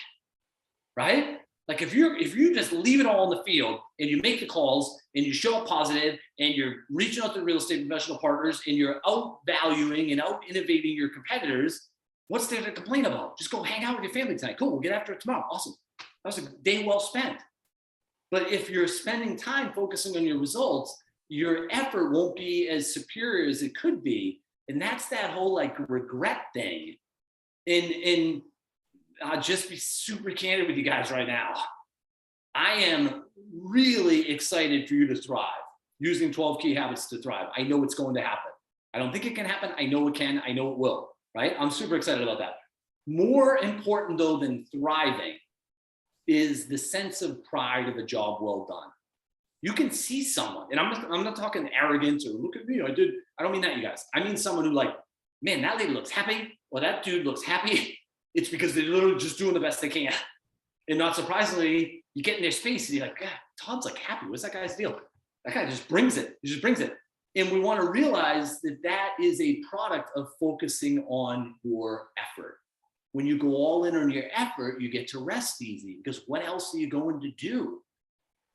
right? Like if you just leave it all in the field and you make the calls and you show up positive and you're reaching out to real estate professional partners and you're out valuing and out innovating your competitors, what's there to complain about? Just go hang out with your family tonight. Cool, we'll get after it tomorrow. Awesome. That was a day well spent. But if you're spending time focusing on your results, your effort won't be as superior as it could be. And that's that whole like regret thing. And I'll just be super candid with you guys right now. I am really excited for you to thrive using 12 key habits to thrive. I know it's going to happen. I don't think it can happen. I know it can. I know it will, right? I'm super excited about that. More important though than thriving is the sense of pride of a job well done. You can see someone, and I'm not talking arrogance or look at me, I don't mean that, you guys. I mean someone who like, man, that lady looks happy, or that dude looks happy. It's because they're literally just doing the best they can. And not surprisingly, you get in their space and you're like, God, Todd's like happy. What's that guy's deal? That guy just brings it. He just brings it. And we want to realize that that is a product of focusing on your effort. When you go all in on your effort, you get to rest easy, because what else are you going to do?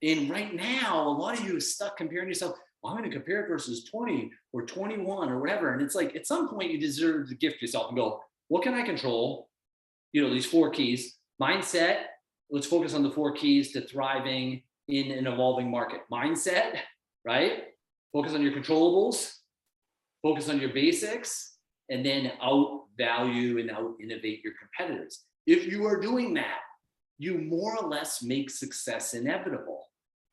And right now, a lot of you are stuck comparing yourself. Well, I'm going to compare it versus 20 or 21 or whatever. And it's like, at some point you deserve to gift yourself and go, what can I control? These 4 keys. Mindset. Let's focus on the 4 keys to thriving in an evolving market. Mindset, right? Focus on your controllables, focus on your basics, and then out value and out innovate your competitors. If you are doing that, you more or less make success inevitable.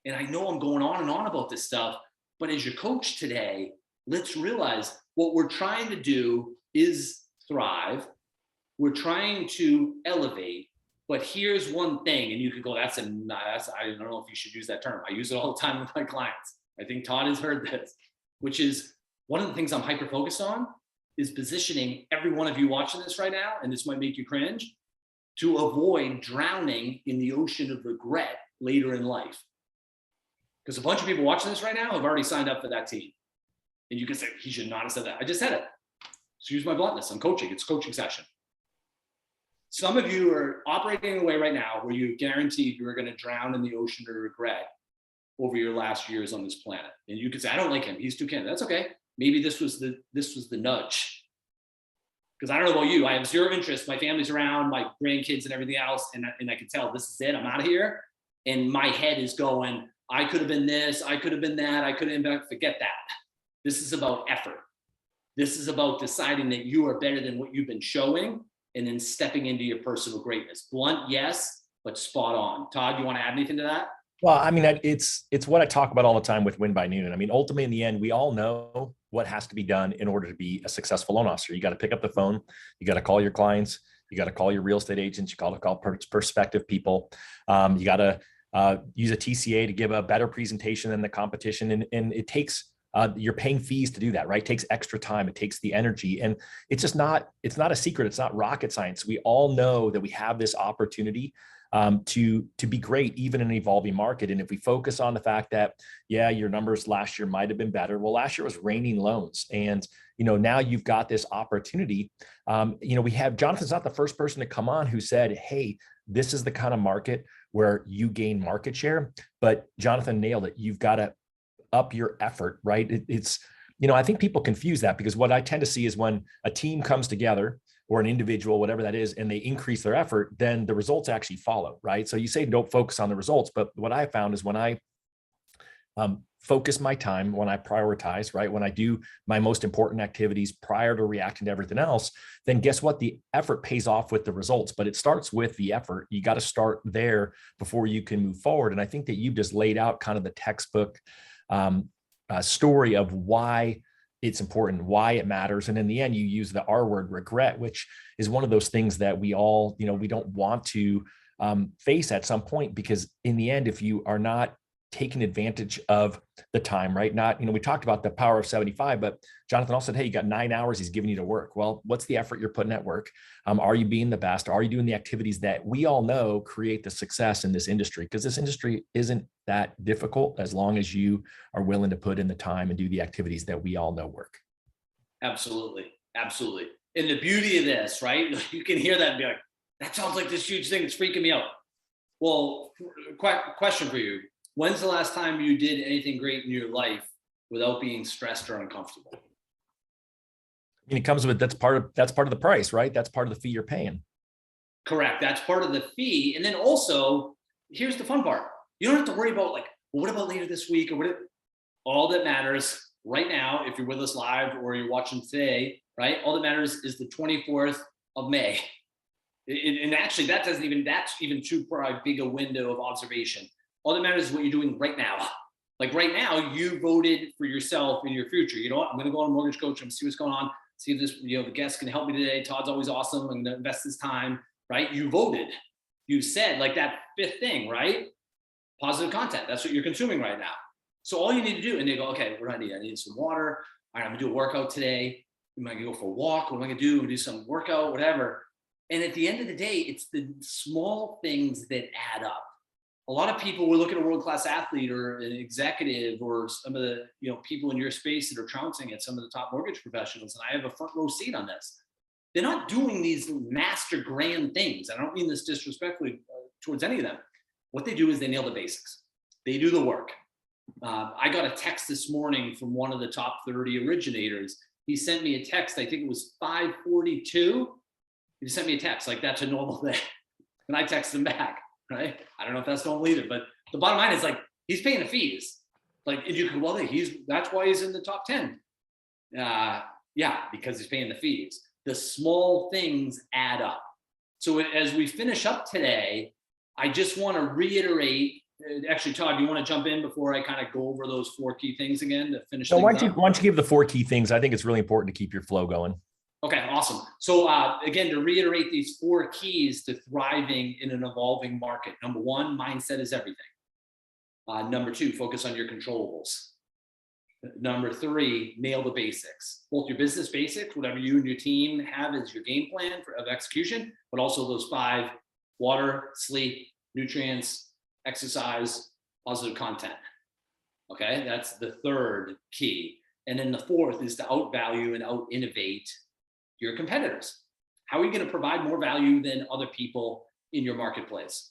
And I know I'm going on and on about this stuff, but as your coach today, let's realize what we're trying to do is thrive. We're trying to elevate, but here's one thing, and you could go, I don't know if you should use that term. I use it all the time with my clients. I think Todd has heard this, which is one of the things I'm hyper-focused on is positioning every one of you watching this right now, and this might make you cringe, to avoid drowning in the ocean of regret later in life. Because a bunch of people watching this right now have already signed up for that team. And you can say, he should not have said that. I just said it. Excuse my bluntness. I'm coaching. It's a coaching session. Some of you are operating in a way right now where you guaranteed you're going to drown in the ocean of regret over your last years on this planet. And you could say, I don't like him. He's too candid. That's okay. Maybe this was the nudge. Because I don't know about you. I have zero interest. My family's around, my grandkids and everything else. And I can tell this is it. I'm out of here. And my head is going, I could have been this. I could have been that. I could have been, forget that. This is about effort. This is about deciding that you are better than what you've been showing and then stepping into your personal greatness. Blunt, yes, but spot on. Todd, you want to add anything to that? Well, I mean, it's what I talk about all the time with Win by Noon. I mean, ultimately, in the end, we all know what has to be done in order to be a successful loan officer. You got to pick up the phone. You got to call your clients. You got to call your real estate agents. You got to call prospective people. You got to use a TCA to give a better presentation than the competition. And it takes, you're paying fees to do that, right? It takes extra time. It takes the energy. And it's just it's not a secret. It's not rocket science. We all know that we have this opportunity to be great, even in an evolving market. And if we focus on the fact that, yeah, your numbers last year might have been better. Well, last year was raining loans. And, now you've got this opportunity. We have, Jonathan's not the first person to come on who said, hey, this is the kind of market where you gain market share, but Jonathan nailed it. You've got to up your effort, right? It's, I think people confuse that, because what I tend to see is when a team comes together or an individual, whatever that is, and they increase their effort, then the results actually follow, right? So you say, don't focus on the results. But what I found is when I focus my time, when I prioritize, right? When I do my most important activities prior to reacting to everything else, then guess what? The effort pays off with the results, but it starts with the effort. You got to start there before you can move forward. And I think that you've just laid out kind of the textbook story of why it's important, why it matters. And in the end, you use the R word, regret, which is one of those things that we all, we don't want to face at some point, because in the end, if you are not taking advantage of the time, right? Not, we talked about the power of 75, but Jonathan also said, hey, you got 9 hours he's giving you to work. Well, what's the effort you're putting at work? Are you being the best? Are you doing the activities that we all know create the success in this industry? Because this industry isn't that difficult as long as you are willing to put in the time and do the activities that we all know work. Absolutely. Absolutely. And the beauty of this, right? You can hear that and be like, that sounds like this huge thing. It's freaking me out. Well, question for you. When's the last time you did anything great in your life without being stressed or uncomfortable? I mean, it comes with, that's part of the price, right? That's part of the fee you're paying. Correct. That's part of the fee. And then also, here's the fun part. You don't have to worry about well, what about later this week, or all that matters right now, if you're with us live or you're watching today, right? All that matters is the 24th of May. And actually that's even too big a window of observation. All that matters is what you're doing right now. Like right now, you voted for yourself in your future. You know what? I'm going to go on Mortgage Coach. I'm going to see what's going on. See if this, the guest can help me today. Todd's always awesome. I'm going to invest this time, right? You voted. You said that fifth thing, right? Positive content. That's what you're consuming right now. So all you need to do, and they go, okay, what do I need? I need some water. All right, I'm going to do a workout today. Am I going to go for a walk? What am I going to do? I'm going to do some workout, whatever. And at the end of the day, it's the small things that add up. A lot of people will look at a world-class athlete or an executive or some of the people in your space that are trouncing at some of the top mortgage professionals, and I have a front row seat on this. They're not doing these master grand things. I don't mean this disrespectfully towards any of them. What they do is they nail the basics. They do the work. I got a text this morning from one of the top 30 originators. He sent me a text. I think it was 5:42. He sent me a text like that's a normal day, and I texted him back. Right? I don't know if that's normal either, but the bottom line is he's paying the fees. And you could, that's why he's in the top 10. Yeah, because he's paying the fees. The small things add up. So as we finish up today, I just want to reiterate. Actually, Todd, do you want to jump in before I kind of go over those 4 key things again to finish? Why don't you give the 4 key things? I think it's really important to keep your flow going. Okay, awesome. So again, to reiterate these 4 keys to thriving in an evolving market. Number 1, mindset is everything. Number 2, focus on your controllables. Number 3, nail the basics. Both your business basics, whatever you and your team have as your game plan of execution, but also those 5: water, sleep, nutrients, exercise, positive content. Okay, that's the third key. And then the fourth is to outvalue and out innovate your competitors. How are you going to provide more value than other people in your marketplace?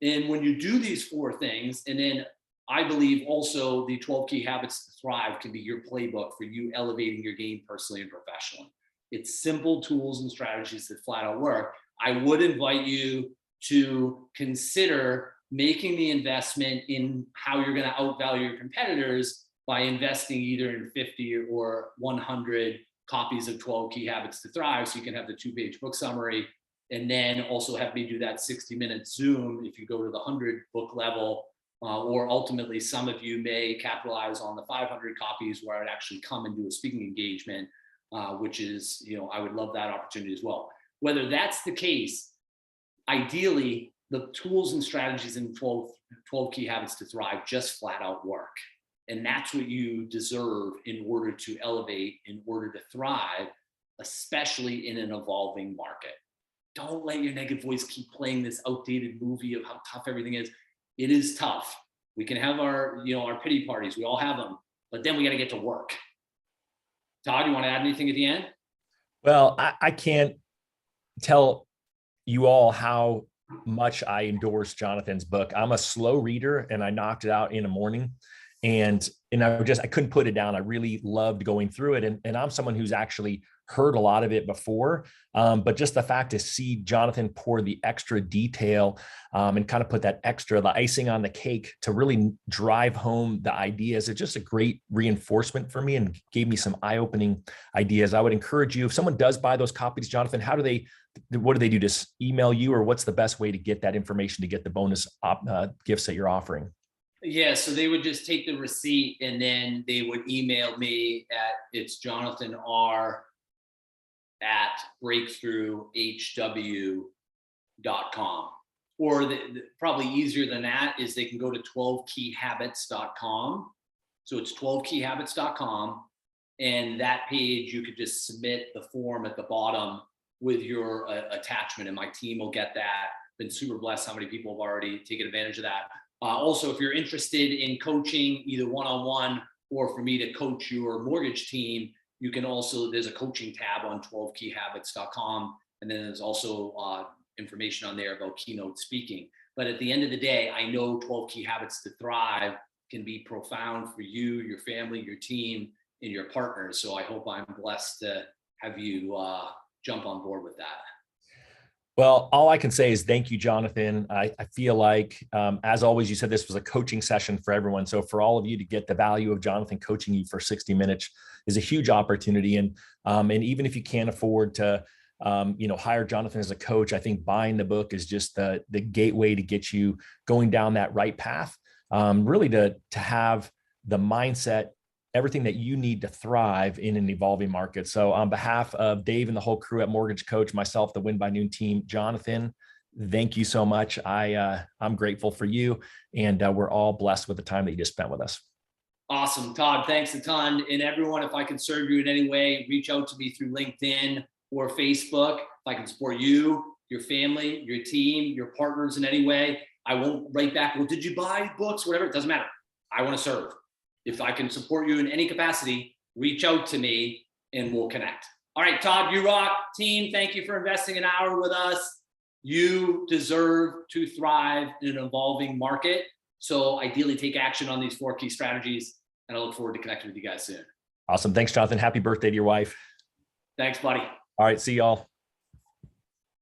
And when you do these four things, and then I believe also the 12 key habits to thrive can be your playbook for you elevating your game personally and professionally. It's simple tools and strategies that flat out work. I would invite you to consider making the investment in how you're going to outvalue your competitors by investing either in 50 or 100 copies of 12 key habits to thrive, so you can have the 2-page book summary, and then also have me do that 60-minute Zoom if you go to the 100 book level, or ultimately some of you may capitalize on the 500 copies where I'd actually come and do a speaking engagement, which is, I would love that opportunity as well. Whether that's the case, ideally, the tools and strategies in 12 key habits to thrive just flat out work. And that's what you deserve in order to elevate, in order to thrive, especially in an evolving market. Don't let your negative voice keep playing this outdated movie of how tough everything is. It is tough. We can have our pity parties. We all have them, but then we got to get to work. Todd, you want to add anything at the end? Well, I can't tell you all how much I endorse Jonathon's book. I'm a slow reader and I knocked it out in a morning, and I couldn't put it down. I really loved going through it. And I'm someone who's actually heard a lot of it before. But just the fact to see Jonathon pour the extra detail and kind of put the icing on the cake to really drive home the ideas, it's just a great reinforcement for me and gave me some eye-opening ideas. I would encourage you, if someone does buy those copies, Jonathon, what do they do? Just email you, or what's the best way to get that information to get the bonus gifts that you're offering? Yeah, so they would just take the receipt and then they would email me it's Jonathon R at breakthroughhw.com. Or probably easier than that is they can go to 12keyhabits.com. So it's 12keyhabits.com. And that page, you could just submit the form at the bottom with your attachment, and my team will get that. Been super blessed how many people have already taken advantage of that. Also, if you're interested in coaching, either one-on-one or for me to coach your mortgage team, you can also, there's a coaching tab on 12keyhabits.com. And then there's also information on there about keynote speaking. But at the end of the day, I know 12 Key Habits to Thrive can be profound for you, your family, your team, and your partners. So I hope I'm blessed to have you jump on board with that. Well, all I can say is thank you, Jonathon. I feel like, as always, you said this was a coaching session for everyone. So for all of you to get the value of Jonathon coaching you for 60 minutes is a huge opportunity. And even if you can't afford to, hire Jonathon as a coach, I think buying the book is just the gateway to get you going down that right path, really to have the mindset, everything that you need to thrive in an evolving market. So on behalf of Dave and the whole crew at Mortgage Coach, myself, the Win by Noon team, Jonathon, thank you so much. I'm grateful for you, and we're all blessed with the time that you just spent with us. Awesome, Todd. Thanks a ton. And everyone, if I can serve you in any way, reach out to me through LinkedIn or Facebook. If I can support you, your family, your team, your partners in any way, I won't write back, well, did you buy books, whatever, it doesn't matter. I want to serve. If I can support you in any capacity, reach out to me and we'll connect. All right, Todd, you rock. Team, thank you for investing an hour with us. You deserve to thrive in an evolving market. So ideally take action on these 4 key strategies, and I look forward to connecting with you guys soon. Awesome. Thanks, Jonathon. Happy birthday to your wife. Thanks, buddy. All right. See y'all.